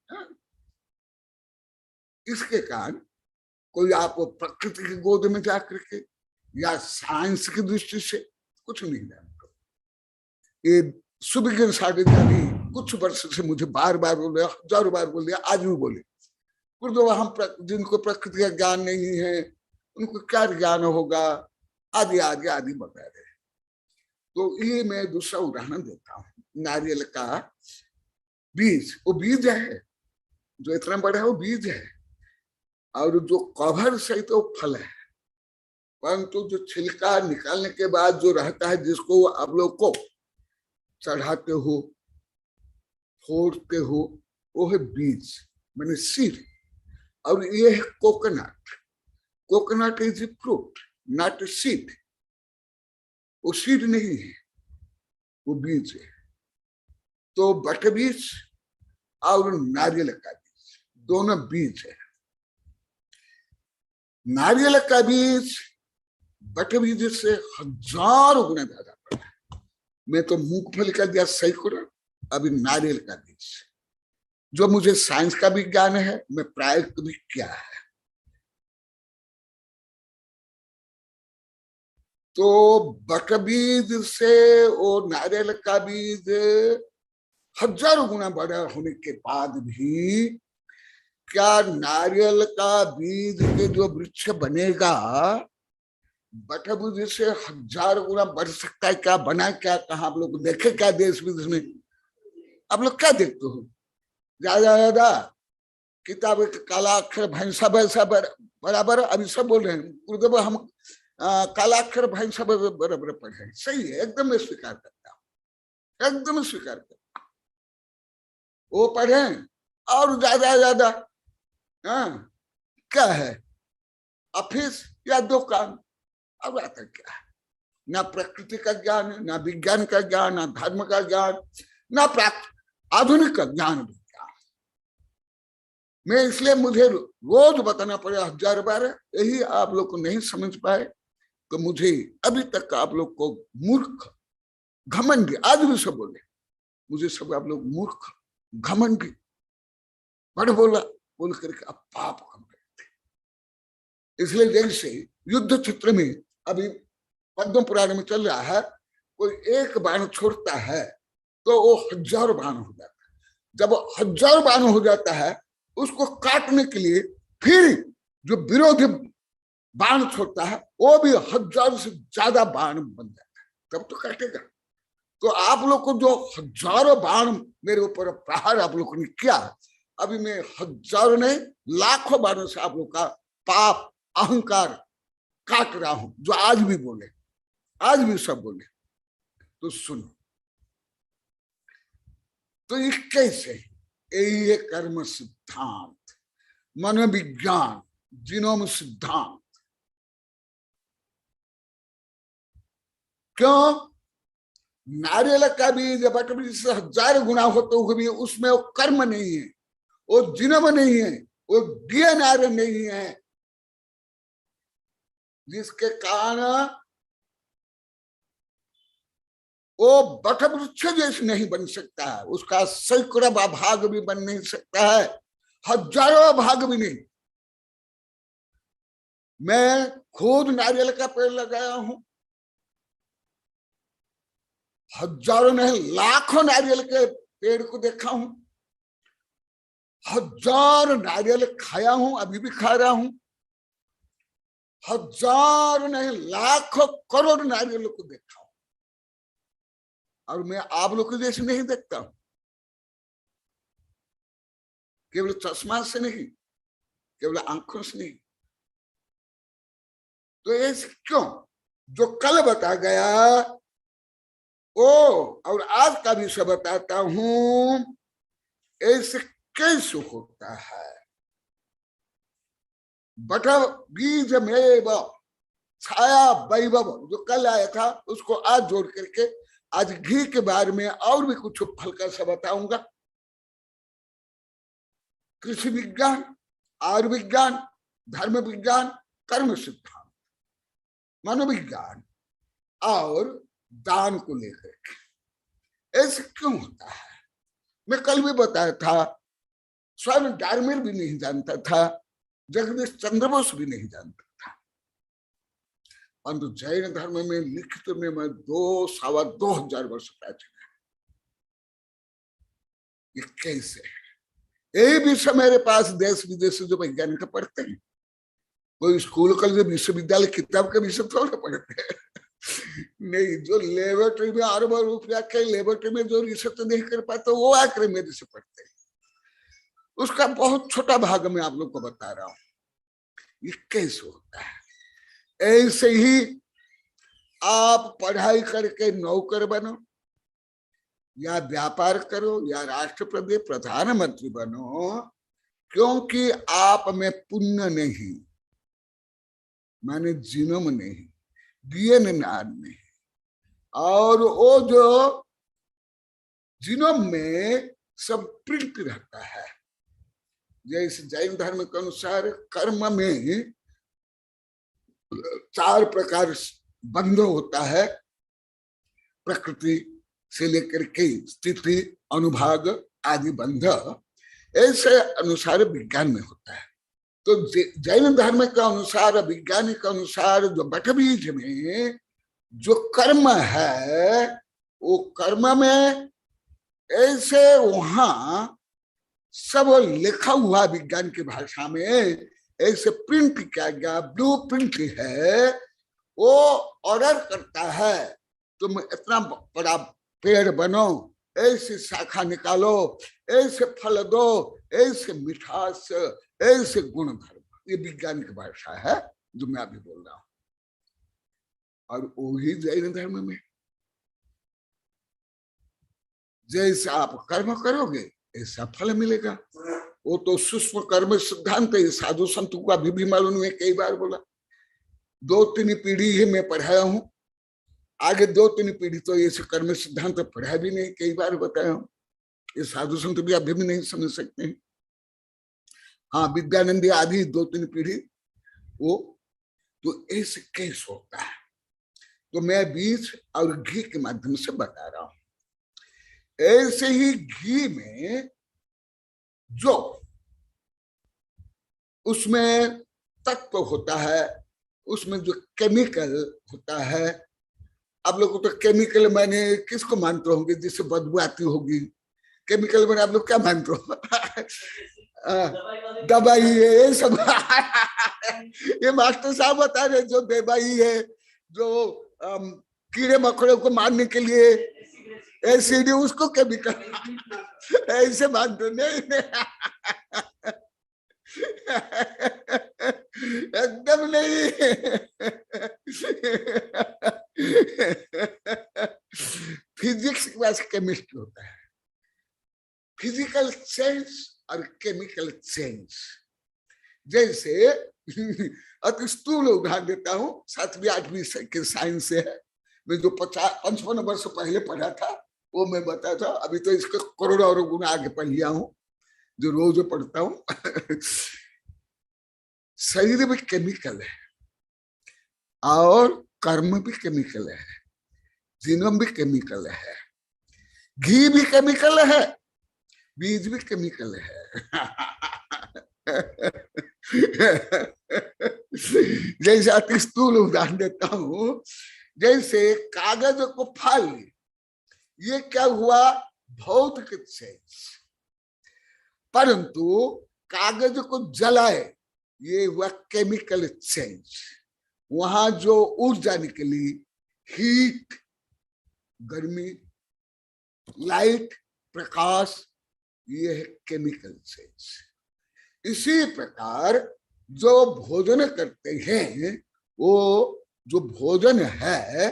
इसके कारण कोई आप प्रकृति की गोद में जाकर के या साइंस की दृष्टि से कुछ नहीं जानते। ये सुविज्ञान सागर कुछ वर्ष से मुझे बार बार बोल, हजारों बार बोल दिया, आज भी बोले, जो हम जिनको प्रकृति का ज्ञान नहीं है उनको क्या ज्ञान होगा, आदि आदि आदि बता रहे। तो ये मैं दूसरा उदाहरण देता हूँ, नारियल का बीज, वो बीज है जो इतना बड़ा है, वो बीज है, और जो कवर सहित तो फल है, परंतु जो छिलका निकालने के बाद जो रहता है, जिसको आप लोग को चढ़ाते हो, फोड़ते हो, वो है बीज, मैंने सीड। और ये है coconut, coconut is a fruit not a seed, वो सीड नहीं है, वो बीज है। तो बट बीज और नारियल का बीज दोनों बीज है। नारियल का बीज बट बीज से 1000 गुना ज्यादा बड़ा है। मैं तो मूंगफली का दिया सैकड़ों, अभी नारियल का बीज, जो मुझे साइंस का भी ज्ञान है, मैं प्रायोगिक भी किया है। तो बट बीज से वो नारियल का बीज 1000 गुना बड़ा होने के बाद भी क्या नारियल का बीज के जो वृक्ष बनेगा बटबुद्धि से 1000 गुना बढ़ सकता है? क्या बना, क्या कहा आप लोग देखे क्या देश विदेश में? आप लोग क्या देखते हो? ज्यादा ज्यादा किताब काला अक्षर भैंसा वैसा बराबर अभी सब बोल रहे हैं। गुरुदेव हम काला अक्षर भैंसा बराबर पढ़े, सही है, एकदम मैं स्वीकार करता हूँ, एकदम स्वीकार करता हूँ, वो पढ़े। और ज्यादा ज्यादा क्या है, ऑफिस या दुकान, अब आता क्या है? ना प्रकृति का ज्ञान है, ना विज्ञान का ज्ञान, ना धर्म का ज्ञान, ना आधुनिक का ज्ञान भी। मैं इसलिए मुझे रोज बताना पड़े 1000 बार, यही आप लोग को नहीं समझ पाए तो मुझे अभी तक आप लोग को मूर्ख घमंडी, आज भी सब बोले मुझे सब आप लोग मूर्ख घमंडी बड़ बोला बोल करके अब पाप हम करते। इसलिए जैसे युद्ध क्षेत्र में अभी पद्म पुराण में चल रहा है, कोई एक बाण छोड़ता है तो वो 1000 बाण हो जाता है। जब 1000 बाण हो जाता है उसको काटने के लिए फिर जो विरोधी बाण छोड़ता है वो भी 1000 से ज्यादा बाण बन जाता है, तब तो काटेगा। तो आप लोग को जो 1000 बाण मेरे ऊपर प्रहार आप लोग ने किया, अभी मैं 1000 नहीं लाखों बाणों से आप लोग का पाप अहंकार काट रहा हूं, जो आज भी बोले, आज भी सब बोले। तो सुनो, तो ये कैसे? यही है कर्म सिद्धांत, मनोविज्ञान, जीनोम सिद्धांत। क्यों? नारियल का बीज बटबीज से 1000 गुना होते हुए भी उसमें वो कर्म नहीं है, वो जीनोम नहीं है, वो डीएनए नहीं है, जिसके कारण वो बटवृक्ष जैसे नहीं बन सकता है, उसका सैकड़ों भाग भी बन नहीं सकता है, 1000 भाग भी नहीं। मैं खुद नारियल का पेड़ लगाया हूं, 1000 नहीं लाखों नारियल के पेड़ को देखा हूं, 1000 नारियल खाया हूं, अभी भी खा रहा हूं, 1000 नहीं लाखों करोड़ नारियल को देखा हूं, और मैं आप लोग को जैसे नहीं देखता हूं, केवल चश्मा से नहीं, केवल आंखों से नहीं। तो ऐसे क्यों? जो कल बता गया ओ और आज का भी सब बताता हूं, ऐसे कैसे होता है? बट बीज में छाया वैभव जो कल आया था उसको आज जोड़ करके आज घी के बारे में और भी कुछ हल्का सा बताऊंगा। कृषि विज्ञान, आयुर्विज्ञान, धर्म विज्ञान, कर्म सिद्धांत, मनोविज्ञान और दान को लेकर के ऐसे क्यों होता है? मैं कल भी बताया था, स्वयं डार्मिर भी नहीं जानता था, जगदीश चंद्र बोस भी नहीं जानता था, परंतु जैन धर्म में लिखित में मैं 2-2,500 वर्ष प्राचीन है। ये कैसे है? यही विषय मेरे पास देश विदेश से जो वैज्ञानिक पढ़ते हैं, कोई स्कूल कॉलेज विश्वविद्यालय किताब के विषय थोड़ा पढ़ते हैं नहीं, जो लेबोरेटरी में अरबों रुपया के लेबोरेटरी में जो रिसर्च नहीं कर पाते वो आकर मेरे से पढ़ते हैं, उसका बहुत छोटा भाग मैं आप लोग को बता रहा हूं। ये कैसे होता है? ऐसे ही आप पढ़ाई करके नौकर बनो या व्यापार करो या राष्ट्रपति प्रधानमंत्री बनो, क्योंकि आप में पुण्य नहीं, माने जीनोम नहीं, डीएनए नहीं, और वो जो जीनोम में सब प्रिंट रहता है। जैसे जैन धर्म के अनुसार कर्म में 4 प्रकार बंध होता है, प्रकृति से लेकर के स्थिति, अनुभाग आदि बंध, ऐसे अनुसार विज्ञान में होता है। तो जैन धर्म के अनुसार, विज्ञान के अनुसार जो बटबीज में जो कर्म है, वो कर्म में ऐसे वहां सब लिखा हुआ विज्ञान की भाषा में ऐसे प्रिंट किया गया, ब्लू प्रिंट है, वो ऑर्डर करता है तुम इतना बड़ा पेड़ बनो, ऐसी शाखा निकालो, ऐसे फल दो, ऐसे मिठास, ऐसे गुण धर्म। ये विज्ञान की भाषा है जो मैं अभी बोल रहा हूं। और वही जैन धर्म में जैसे आप कर्म करोगे ऐसा फल मिलेगा। वो तो सूक्ष्म कर्म सिद्धांत है, साधु संतों को अभी भी मालूम है, कई बार बोला। 2-3 पीढ़ी ही मैं पढ़ाया हूं, आगे 2-3 पीढ़ी तो ये कर्म सिद्धांत पढ़ा भी नहीं, कई बार बताया हूं। ये साधु संत भी अभी भी नहीं समझ सकते हैं। हाँ, विद्यानंदी आदि 2-3 पीढ़ी वो तो ऐसे कैसे होता है, तो मैं बीज और घी के माध्यम से बता रहा हूं। ऐसे ही घी में जो उसमें तत्व होता है, उसमें जो केमिकल होता है, आप लोग तो केमिकल मैंने किसको मानते होंगे जिससे बदबू आती होगी? केमिकल मैंने आप लोग क्या मानते हो? दवाई है ये सब। ये मास्टर साहब बता रहे जो दवाई है, जो कीड़े मकोड़े को मारने के लिए एसिड, उसको केमिकल ऐसे मानते नहीं। एकदम नहीं। फिजिक्स के पास केमिस्ट्री होता है, फिजिकल सेंस और केमिकल सेंस। जैसे अति स्थूल उदाहरण देता हूं, 7वीं 8वीं के साइंस से है, मैं जो 55 वर्ष पहले पढ़ा था वो मैं बता था। अभी तो इसके करोड़ों और गुना आगे पढ़ लिया हूं, जो रोज पढ़ता हूं। शरीर में केमिकल है और कर्म भी केमिकल है, जीनोम भी केमिकल है, घी भी केमिकल है, बीज भी केमिकल है। जैसे अति स्थूल उदाहरण देता हूं, जैसे कागज को फाड़ ली, ये क्या हुआ? भौतिक सेंस। परंतु कागज को जलाए, ये हुआ केमिकल सेंस। वहां जो ऊर्जा निकली, हीट, गर्मी, लाइट, प्रकाश, ये है केमिकल सेंस। इसी प्रकार जो भोजन करते हैं, वो जो भोजन है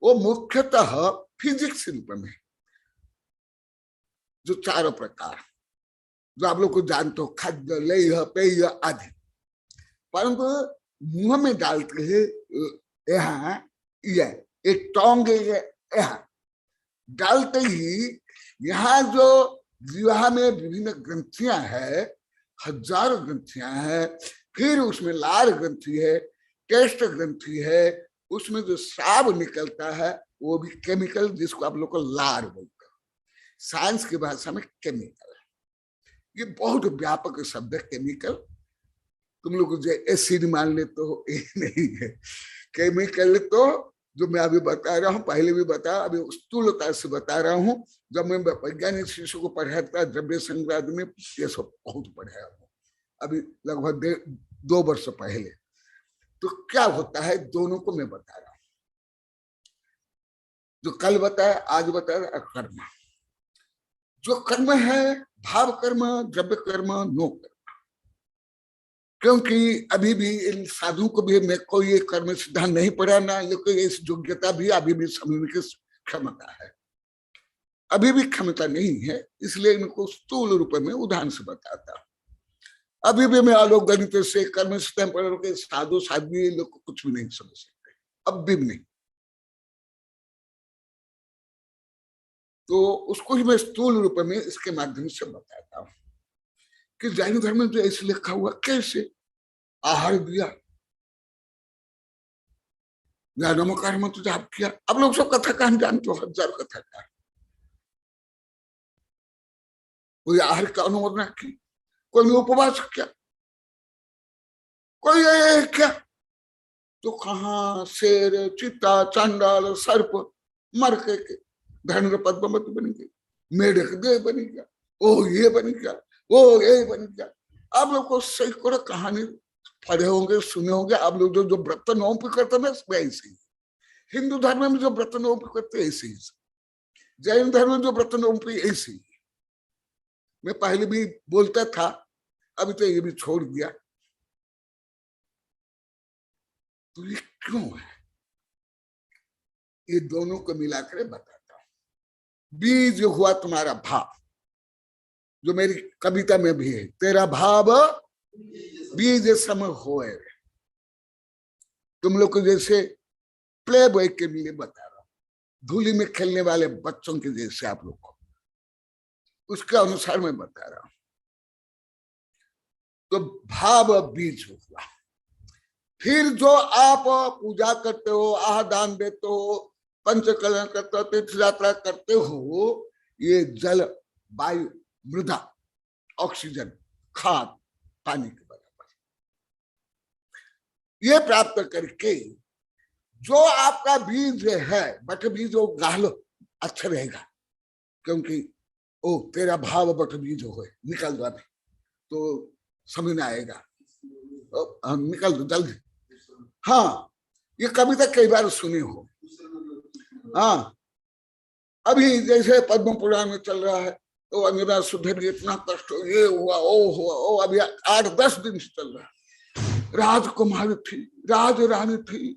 वो मुख्यतः फिजिक्स रूप में, जो 4 प्रकार जो आप लोग को जानते हो, खाद्य, लेह, पेय आदि। परंतु मुंह में डालते हैं यहाँ, ये एक टोंग यहाँ डालते ही यहाँ जो जीवा में विभिन्न ग्रंथियां है, 1000 ग्रंथियां है, फिर उसमें लार ग्रंथि है, टेस्ट ग्रंथि है, उसमें जो स्राव निकलता है वो भी केमिकल, जिसको आप लोग को लार बोलते हैं, साइंस की भाषा में केमिकल। ये बहुत व्यापक शब्द है केमिकल। तुम लोग जो एसिड मान लेते हो, ये नहीं है। केमिकल तो जो मैं अभी बता रहा हूँ, पहले भी बताया, अभी स्थूलता से बता रहा हूँ। जब मैं वैज्ञानिक शिष्यों को पढ़ाता द्रव्य संग्रह में, ये सब बहुत पढ़ाया हूँ, अभी लगभग 2 वर्ष पहले। तो क्या होता है, दोनों को मैं बता रहा हूँ, जो कल बताया, आज बताया। कर्म, जो कर्म है, भाव कर्म, द्रव्य कर्म, नो कर्म। क्योंकि अभी भी इन साधु को भी मैं कोई ये कर्म सिद्धांत नहीं पढ़ाना, लेकिन इस योग्यता भी अभी भी समझने की क्षमता है, अभी भी क्षमता नहीं है, इसलिए इनको स्थूल रूप में उदाहरण से बताता। अभी भी मैं आलोक गणित से कर्म सिद्धांत पढ़ के साधु साध्वी लोग को कुछ भी नहीं समझ सकते, अब भी नहीं। तो उसको ही मैं स्थूल रूप में इसके माध्यम से बताता हूँ कि जैन धर्म में जो ऐसे लिखा हुआ, कैसे आहार दिया, ज्ञानों कर्म तो जाप किया। अब लोग सब कथा कहानी जानते हो, 1000 कथा का। कोई आहार का अनुमोदन की, कोई उपवास किया, कोई क्या, तो कहा शेर, चीता, चांडाल, सर्प मर के धन पद्मवत बन गए, मेढक देह बन गया, ओ ये बन गया, वो यही बन गया। आप लोग को सैकड़ों कहानी पढ़े होंगे, सुने होंगे। आप लोग जो व्रत नौपी करते हैं ऐसे ही, हिंदू धर्म में जो व्रत नौपी करते ऐसे ही, जैन धर्म में जो व्रत नौपी ऐसे ही। मैं पहले भी बोलता था, अभी तो ये भी छोड़ दिया। तो ये क्यों है, ये दोनों को मिलाकर बताता हूं। बीज हुआ तुम्हारा भाव, जो मेरी कविता में भी है, तेरा भाव बीज सम होए। तुम लोग को जैसे प्ले बॉय के लिए बता रहा हूं, धूली में खेलने वाले बच्चों के जैसे आप लोग को, उसके अनुसार मैं बता रहा हूं। तो भाव बीज हुआ। फिर जो आप पूजा करते हो, आह दान देते हो, पंचकलन करते हो, तीर्थ यात्रा करते हो, ये जल, वायु, मृदा, ऑक्सीजन, खाद, पानी के बराबर ये प्राप्त करके जो आपका बीज है, बट बीज वो गालो अच्छा रहेगा, क्योंकि ओ तेरा भाव बट बीज हो निकल जाए तो समझ में आएगा। निकल दो जल्दी। हाँ, ये कविता कई बार सुने हो। हाँ, अभी जैसे पद्म पुराण में चल रहा है, तो अंजना सुधर इतना कष्ट, ये हुआ, ओ हुआ, ओ अभी 8-10 दिन से चल रहा है। राजकुमारी थी, राज रानी थी,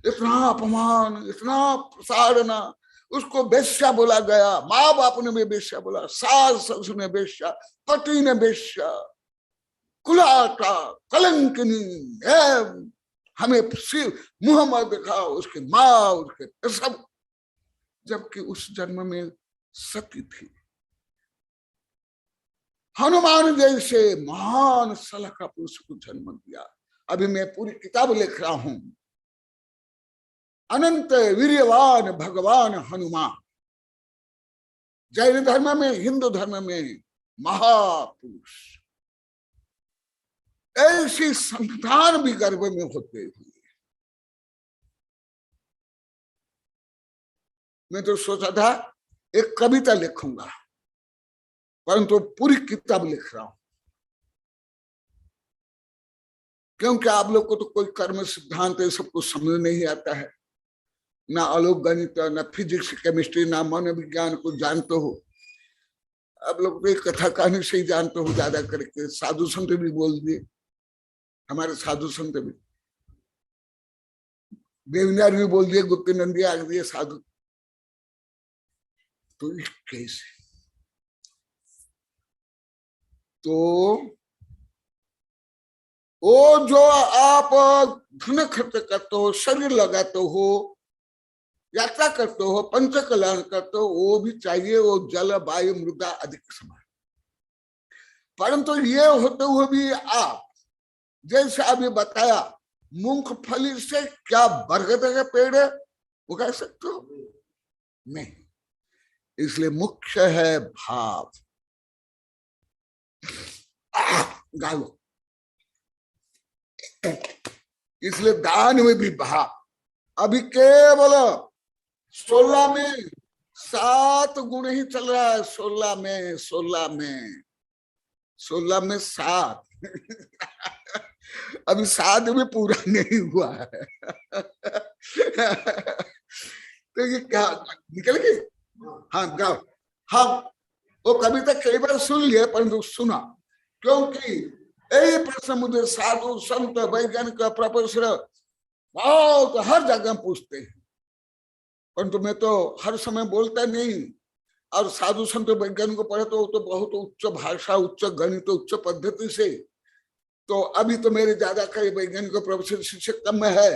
इतना अपमान, इतना प्रसारना, उसको बेश्या बोला गया, माँ बाप ने भी बेश्या बोला, सास ससुर ने बेश्या, पति ने बेश्या, कुलाटा, कलंकिनी, हमें सिर्फ मुंह मत दिखाओ, उसके माँ, उसके सब। जबकि उस जन्म में सती थी। हनुमान जैसे महान सलह का पुरुष को जन्म दिया। अभी मैं पूरी किताब लिख रहा हूं, अनंत वीर्यवान भगवान हनुमान। जैन धर्म में, हिंदू धर्म में महापुरुष। ऐसी संतान भी गर्भ में होते हुए मैं तो सोचा था एक कविता लिखूंगा, परंतु पूरी किताब लिख रहा हूं, क्योंकि आप लोग को तो कोई कर्म सिद्धांत ये सब कुछ समझ नहीं आता है, ना आलोक गणित, ना फिजिक्स, केमिस्ट्री, ना मनोविज्ञान को जानते हो। आप लोग तो कथा कहानी से ही जानते हो ज्यादा करके। साधु संत भी बोल दिए, हमारे साधु संत भी, देवनार भी बोल दिए, गुप्त नंदी आ दिए साधु। तो कैसे? तो वो जो आप धन खर्च करते हो, शरीर लगाते हो, यात्रा करते हो, पंच कल्याण करते हो, वो भी चाहिए, वो जल, वायु, मृदा अधिक समान। परंतु ये होते हुए भी आप, जैसे अभी बताया, मूंगफली से क्या बरगद का पेड़ है उगा सकते हो? नहीं। इसलिए मुख्य है भाव। गालो। इसलिए दान में भी भाव। अभी केवल 16 में 7 गुण ही चल रहा है। 16 में 7 अभी 7 भी पूरा नहीं हुआ है। तो ये क्या निकल गई? हाँ गाओ। हाँ, वो कविता कई बार सुन लिया, परंतु सुना क्योंकि यही प्रश्न मुझे साधु संत वैज्ञानिक प्रोफेसर बहुत हर जगह पूछते हैं, परंतु मैं तो हर समय बोलता नहीं। और साधु संत वैज्ञानिक को पढ़े तो बहुत उच्च भाषा, उच्च गणित, उच्च पद्धति से। तो अभी तो मेरे ज्यादा कई वैज्ञानिक प्रोफेसर शिक्षक कम में है,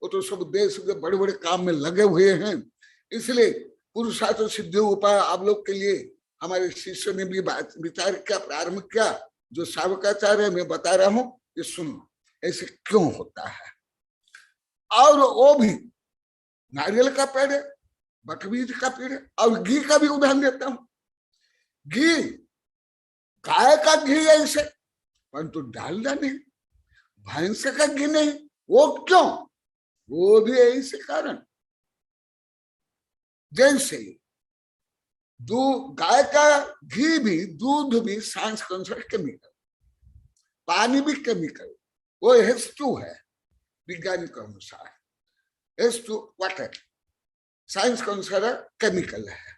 वो तो सब देश के बड़े बड़े काम में लगे हुए हैं। इसलिए पुरुषार्थ सिद्धि उपाय आप लोग के लिए हमारे शिष्य ने भी विचार किया, प्रारंभ किया। जो शावकाचार्य मैं बता रहा हूं, ये सुनो ऐसे क्यों होता है। और वो भी नारियल का पेड़ है, बटबीज का पेड़ है, और घी का भी उदाहरण देता हूं। घी, गाय का घी ऐसे, परंतु डालडा नहीं, भैंस का घी नहीं। वो क्यों? वो भी ऐसे कारण। जैसे दूध, गाय का घी भी, दूध भी साइंस के अनुसार केमिकल, पानी भी केमिकल, वो H2 है वैज्ञानिक अनुसार, H2 वाटर, साइंस के अनुसार केमिकल है।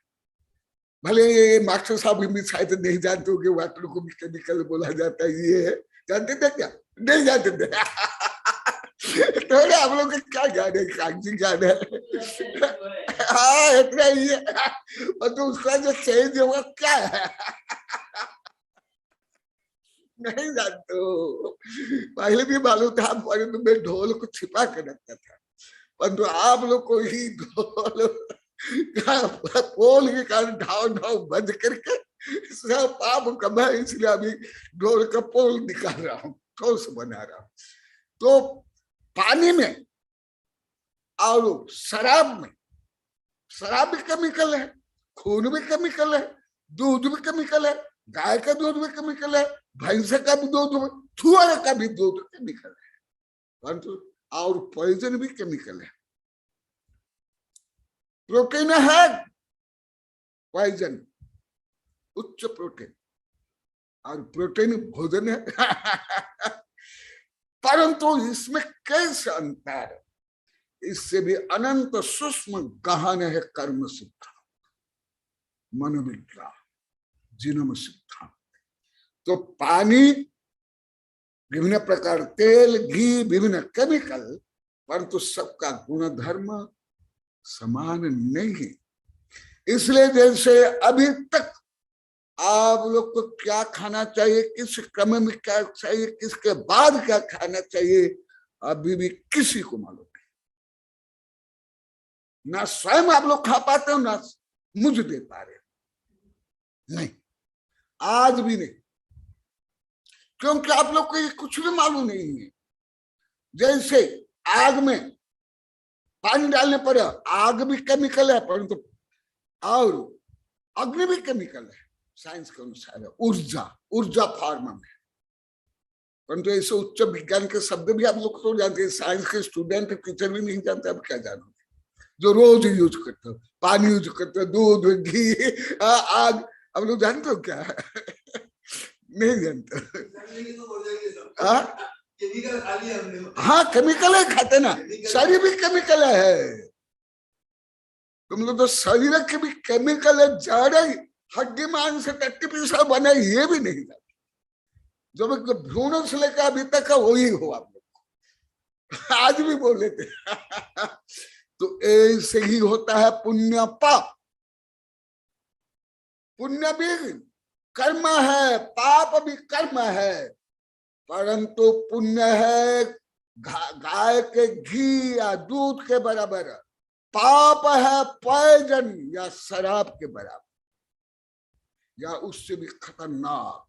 भले ये मास्टर साहब भी शायद नहीं जानते हो कि वाटर को भी केमिकल बोला जाता है, ये है, जानते थे क्या? नहीं जानते थे। थोड़े हम लोग का क्या ज्ञान है, कागजी ज्ञान है। हाँ इतना ही है, और तो उसका जो चेंज है वो क्या है नहीं जानते हो। पहले भी मालूम था, परंतु मैं ढोल को छिपा कर रखता था, परंतु आप लोग को ही ढोल पोल के कारण ढाव ढाव बंद करके सब पाप कमा, इसलिए अभी ढोल का पोल निकाल रहा हूँ, ठोस बना रहा हूँ। तो पानी में और शराब में, शराब भी केमिकल है, खून भी केमिकल है, दूध भी केमिकल है, गाय का दूध भी केमिकल है, भैंस का भी दूध, सुअर का भी दूध केमिकल है, परंतु और पॉइजन भी केमिकल है। प्रोटीन है पॉइजन, उच्च प्रोटीन, और प्रोटीन भोजन है। परंतु इसमें कैसे अंतर, इससे भी अनंत सूक्ष्म गहन है कर्म सिद्धांत, मनोविज्ञान, जिनम सिद्धांत। तो पानी, विभिन्न प्रकार तेल, घी, विभिन्न केमिकल, परंतु सबका गुण धर्म समान नहीं। इसलिए जैसे अभी तक आप लोग को क्या खाना चाहिए, किस क्रम में क्या चाहिए, किसके बाद क्या खाना चाहिए, अभी भी किसी को मालूम नहीं। ना स्वयं आप लोग खा पाते हो, ना मुझे दे पा रहे, नहीं, आज भी नहीं, क्योंकि आप लोग को ये कुछ भी मालूम नहीं है। जैसे आग में पानी डालने पर आग भी केमिकल है, परंतु और अग्नि भी केमिकल है साइंस के अनुसार, ऊर्जा, ऊर्जा फॉर्म में, परंतु ऐसे उच्च विज्ञान के शब्द भी आप लोग तो जानते हैं, साइंस के स्टूडेंट टीचर भी नहीं जानते, अब क्या जानोगे जो रोज यूज करते हो, पानी यूज करते हो, दूध, घी, आग, अब लोग जानते हो क्या? नहीं जानते। हाँ केमिकल है, खाते ना, शरीर भी केमिकल है, तुम लोग तो शरीर के भी केमिकल है, जड़ हड्डी मांस से 30% बने, ये भी नहीं जानते। जो भ्रूण से लेकर अभी तक का वही हो आप लोग, आज भी बोले थे। तो ऐसे ही होता है पुण्य पाप, पुण्य भी कर्म है, पाप भी कर्म है, परंतु पुण्य है गाय के घी या दूध के बराबर, पाप है पॉइजन या शराब के बराबर, या उससे भी खतरनाक।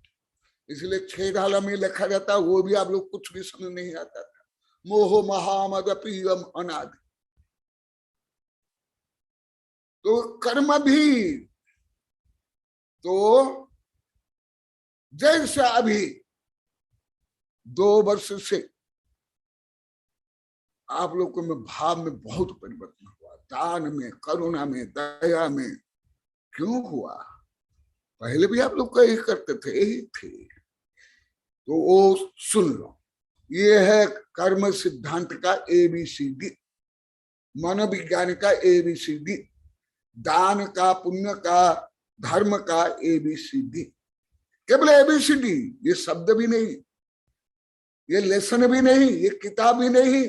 इसलिए 6 धाला में लिखा रहता है, वो भी आप लोग कुछ भी समझ नहीं आता था, मोह महामद पीयम अनादि। तो कर्म भी, तो जैसे अभी 2 वर्ष से आप लोगों में भाव में बहुत परिवर्तन हुआ, दान में, करुणा में, दया में। क्यों हुआ? पहले भी आप लोग का यही करते थे, यही थे। तो वो सुन लो, ये है कर्म सिद्धांत का ABCD, मनोविज्ञान का ABCD, दान का, पुण्य का, धर्म का ABCD, केवल ABCD, ये शब्द भी नहीं, ये लेसन भी नहीं, ये किताब भी नहीं।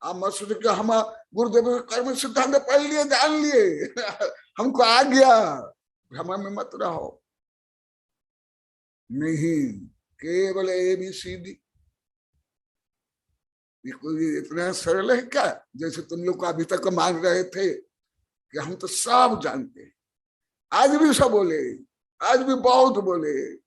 आप मत सोचो कि हम गुरुदेव कर्म सिद्धांत पढ़ लिए, जान लिए, हमको आ गया, भ्रम में मत रहो। नहीं, केवल ABCD। ये कोई इतना सरल है क्या? जैसे तुम लोग को अभी तक मान रहे थे कि हम तो सब जानते हैं, आज भी सब बोले, आज भी बहुत बोले।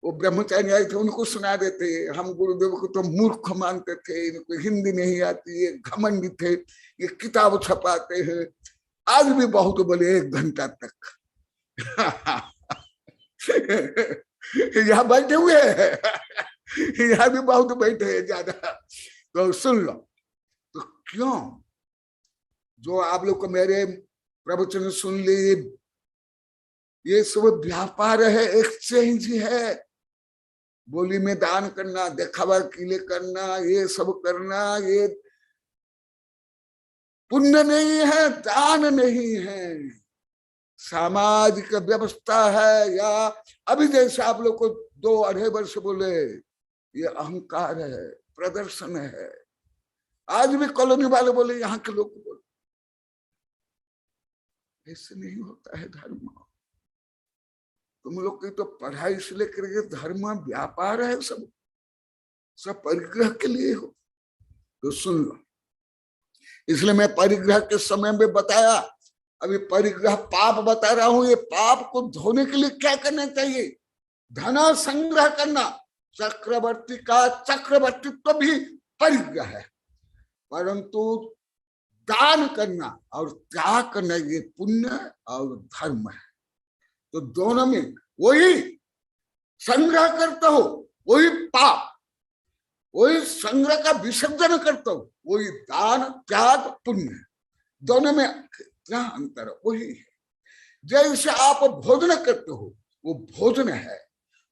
वो ब्रह्मचारी आए थे, उनको सुना देते, हम गुरुदेव को तो मूर्ख मानते थे, इनको हिंदी नहीं आती, ये घमंडी थे, ये किताब छपाते हैं। आज भी बहुत बोले 1 घंटा तक। यहाँ बैठे हुए हैं, यहाँ भी बहुत बैठे हैं ज्यादा, तो सुन लो। तो क्यों? जो आप लोग को मेरे प्रवचन सुन लिए ये सब व्यापार है, एक्सचेंज है। बोली में दान करना, देखावा के लिए करना, ये सब करना, ये पुण्य नहीं है, दान नहीं है, सामाजिक व्यवस्था है। या अभी जैसे आप लोग को 2-2.5 वर्ष बोले, ये अहंकार है, प्रदर्शन है। आज भी कॉलोनी वाले बोले, यहाँ के लोग बोले, ऐसे नहीं होता है धर्म। तुम लोग की तो पढ़ाई से लेकर के धर्म व्यापार है, सब परिग्रह के लिए हो। तो सुन लो, इसलिए मैं परिग्रह के समय में बताया। अभी परिग्रह पाप बता रहा हूं। ये पाप को धोने के लिए क्या करना चाहिए? धन संग्रह करना। चक्रवर्ती का चक्रवर्तित्व भी परिग्रह है, परंतु दान करना और त्याग करना ये पुण्य और धर्म है। तो दोनों में वही संग्रह करता हो वही पाप, वही संग्रह का विसर्जन करता हो वही दान त्याग पुण्य। दोनों में क्या अंतर है? वही है। जैसे आप भोजन करते हो वो भोजन है,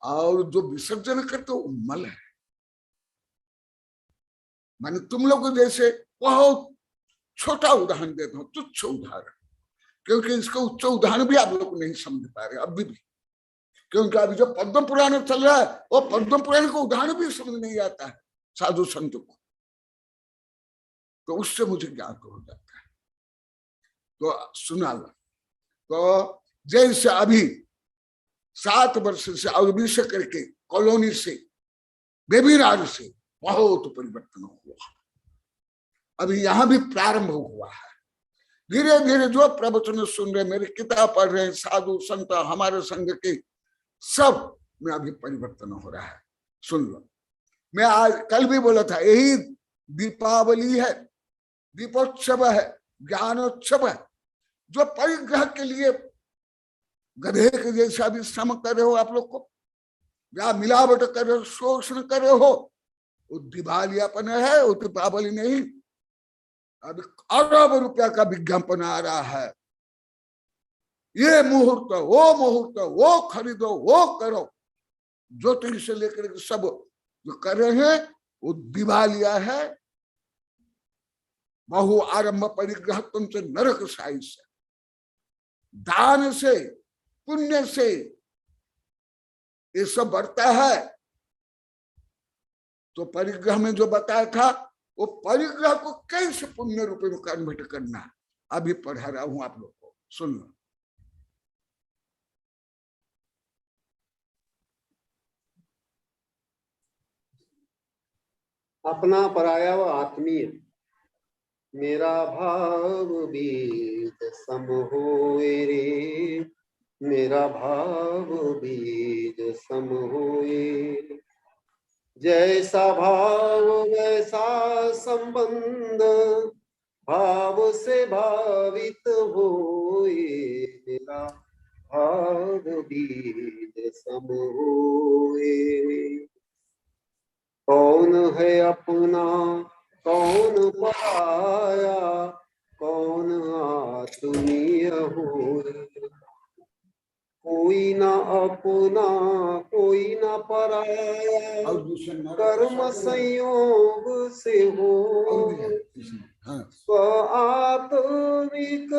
और जो विसर्जन करते हो वो मल है। माने तुम लोग जैसे बहुत छोटा उदाहरण देता हूं, तुच्छ उदाहरण, क्योंकि इसका उच्च उदाहरण भी आप लोग नहीं समझ पा रहे अभी भी। क्योंकि अभी जो पद्म पुराण चल रहा है वो पद्म पुराण का उदाहरण भी समझ नहीं आता है साधु संतों को, तो उससे मुझे ज्ञात हो जाता है। तो सुना लो, तो जैसे अभी 7 वर्ष से और विषय करके कॉलोनी से बेबीराज से बहुत परिवर्तन हुआ। अभी यहां भी प्रारंभ हुआ है। धीरे धीरे जो प्रवचन सुन रहे, मेरी किताब पढ़ रहे हैं साधु संत, हमारे संघ के, सब में अभी परिवर्तन हो रहा है। सुन लो, मैं आज कल भी बोला था, यही दीपावली है, दीपोत्सव है, ज्ञानोत्सव है। जो परिग्रह के लिए गधे के जैसा भी श्रम कर रहे हो आप लोग को, या मिलावट कर रहे हो, शोषण कर रहे हो, वो दिवालियापन है, वो दीपावली नहीं। अब अरब रुपया का विज्ञापन आ रहा है, ये मुहूर्त वो खरीदो वो करो, ज्योतिष से लेकर सब जो कर रहे हैं वो दिवालिया है। बहु आरंभ परिग्रह तुमसे नरक साई से, दान से पुण्य से ये सब बढ़ता है। तो परिग्रह में जो बताया था वो परिग्रह को कैसे पुण्य रूप में कन्वर्ट करना, अभी पढ़ा रहा हूं आप लोग को, सुन लो। अपना पराया व आत्मीय, मेरा भाव बीज सम होए रे, मेरा भाव बीज सम होए। जैसा भाव वैसा संबंध, भाव से भावित होए, मेरा भाव बीज सम होए। कौन है अपना कौन पराया, कौन आत्मीय होए। कोई ना अपना कोई ना पराया, कर्म संयोग से हो। स्व आत्मिक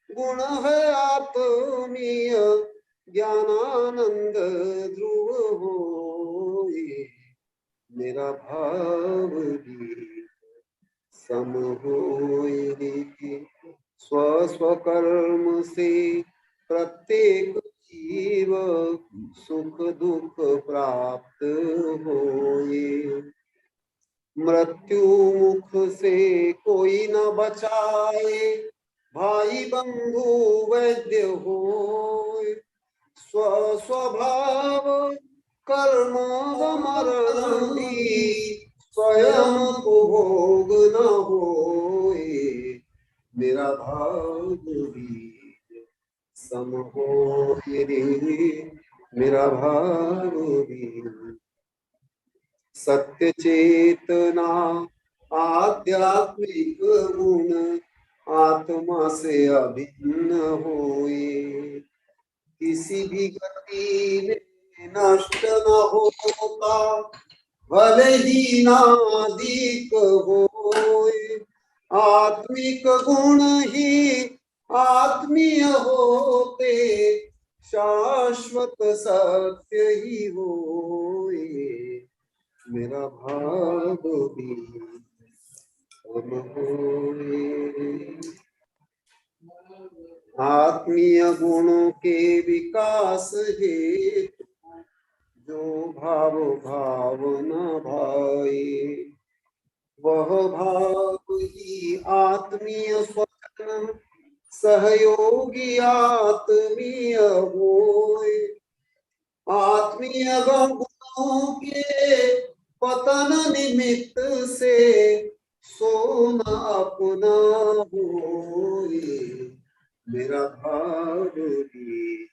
गुण है आत्मीय, ज्ञानानंद ध्रुव होए। मेरा भाव भी सम होए। स्व स्वकर्म से प्रत्येक जीव सुख दुख प्राप्त होए। मृत्यु मुख से कोई न बचाए, भाई बंधु वैद्य होए। स्व स्वभाव कर्म मरण भी स्वयं को भोग न होए। मेरा भाव भी सम होए रे, मेरा भाव भी। सत्य चेतना आध्यात्मिक गुण आत्मा से अभिन्न होए। किसी भी गति में नष्ट न होता, भले ही नादिक होए। आत्मिक गुण ही आत्मीय होते, शाश्वत सत्य ही होए। मेरा भाव भी सम होए। आत्मीय गुणों के विकास हेतु जो भाव भावना भाए, वह भाव ही आत्मीय स्वजन सहयोगी आत्मीय होए। आत्मीय गुणों के पतन निमित्त से सोना अपना होए। मेरा भाव भी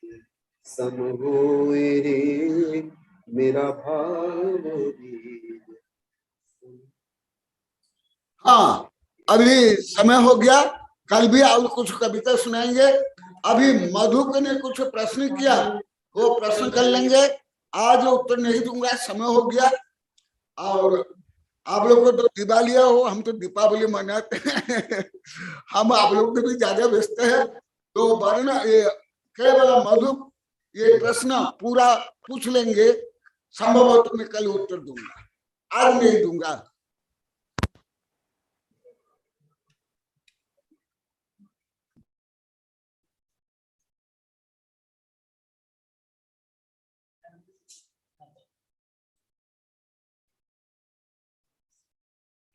सम होए रे, मेरा भाव भी। हाँ, अभी समय हो गया, कल भी और कुछ कविता सुनाएंगे। अभी मधुक ने कुछ प्रश्न किया, वो प्रश्न कर लेंगे। आज उत्तर नहीं दूंगा, समय हो गया। और आप लोग को तो दिवाली हो, हम तो दीपावली मनाते हैं। हम आप लोग भी ज्यादा व्यस्त है, तो वरना ये केवल मधु ये प्रश्न पूरा पूछ लेंगे। संभवतः मैं कल उत्तर दूंगा, आज नहीं दूंगा।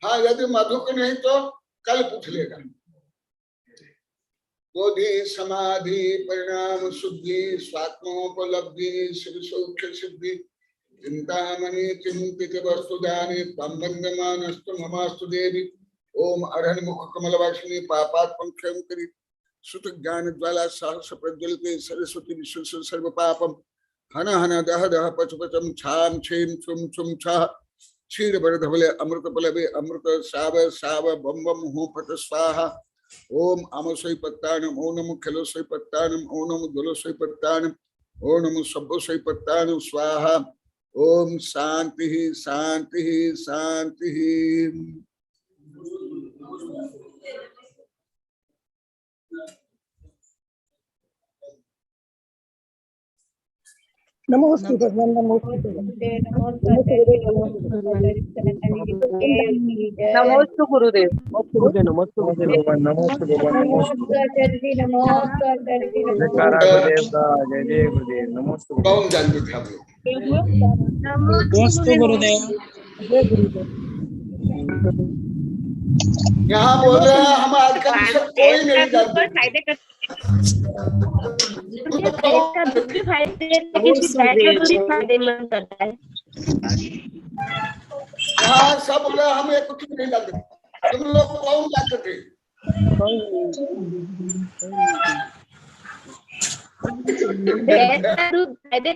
हाँ, यदि मधु को नहीं तो कल पूछ लेगा। बोधि समाधि परिणाम शुद्धि स्वात्मोपलब्धि शिव सौख्य सिद्धि चिंतामणि चिंतित वस्तुदानि त्वं वन्दमानस्तु ममास्तु देवी। ओम अरहन मुख कमल वासिनी पापात्मं क्षयं करि सुत ज्ञान ज्वाला सहस्र प्रज्वलिते सरस्वती विश्व सर्व पापम हन हन दह दह पचपचम छाम छेम छुम छुम छः क्षीर बरधवले अमृत पलवे अमृत साव साव बम बम हूँ फट स्वाहा। ओम अम सोई पत्तानम ओम नमो खलो सोई पत्तानम ओम नमो दलो सोई पत्तानम ओम नमो सब्बो सोई पत्तानम स्वाहा। ओम शांति शांति शांति। नमोस्तु भगवान, नमोस्तु नमोस्तु गुरुदेव, नमोस्तु भगवान, नमोस्तु भगवान, जय जय गुरुदेव, नमोस्तु कौन जानते थे आप लोग? नमोस्तु गुरुदेव। यहाँ बोल रहे हैं हम आजकल सब कोई नहीं जानते। हाँ, सब बोले हमें कुछ नहीं जानते। तुम लोग कौन जानते थे?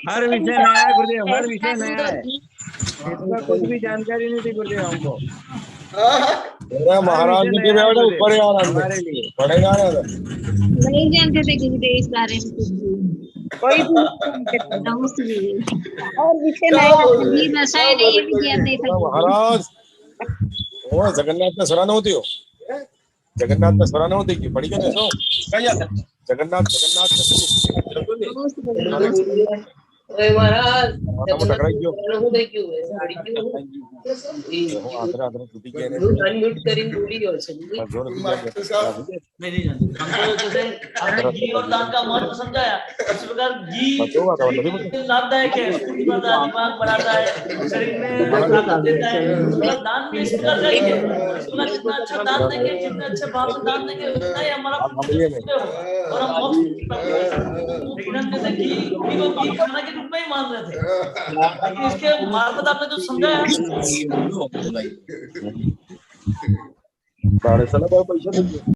हर विषय नया है गुरुदेव, हर विषय नया है, इसका कुछ भी जानकारी नहीं थी गुरुदेव हमको। महाराज जी के बेटे ऊपर हमारे लिए पढ़ेगा नहीं जानते थे गुरुदेव इस बारे में कोई भी और विषय नहीं भाषाएं नहीं भी ज्ञात नहीं था महाराज। वो जगन्नाथ में सराहना होती हो, जगन्नाथ में सराहना होती की पढ़ी क्या सो जगन्नाथ महाराज अनम्यूट करीन बोली और घी और दान का महत्व समझाया। इस प्रकार घी लाभदायक है, दिमाग बढ़ाता है, शरीर में ताकत देता है। दान भी इस प्रकार का ही है। जितना अच्छा दान देंगे, जितने अच्छे भाव से दान देंगे, उतना ही हमारा और हम मोक्ष। लेकिन हम जैसे घी खाना के रूप में ही मान रहे थे, लेकिन इसके मार्फत आपने जो समझाया पैसा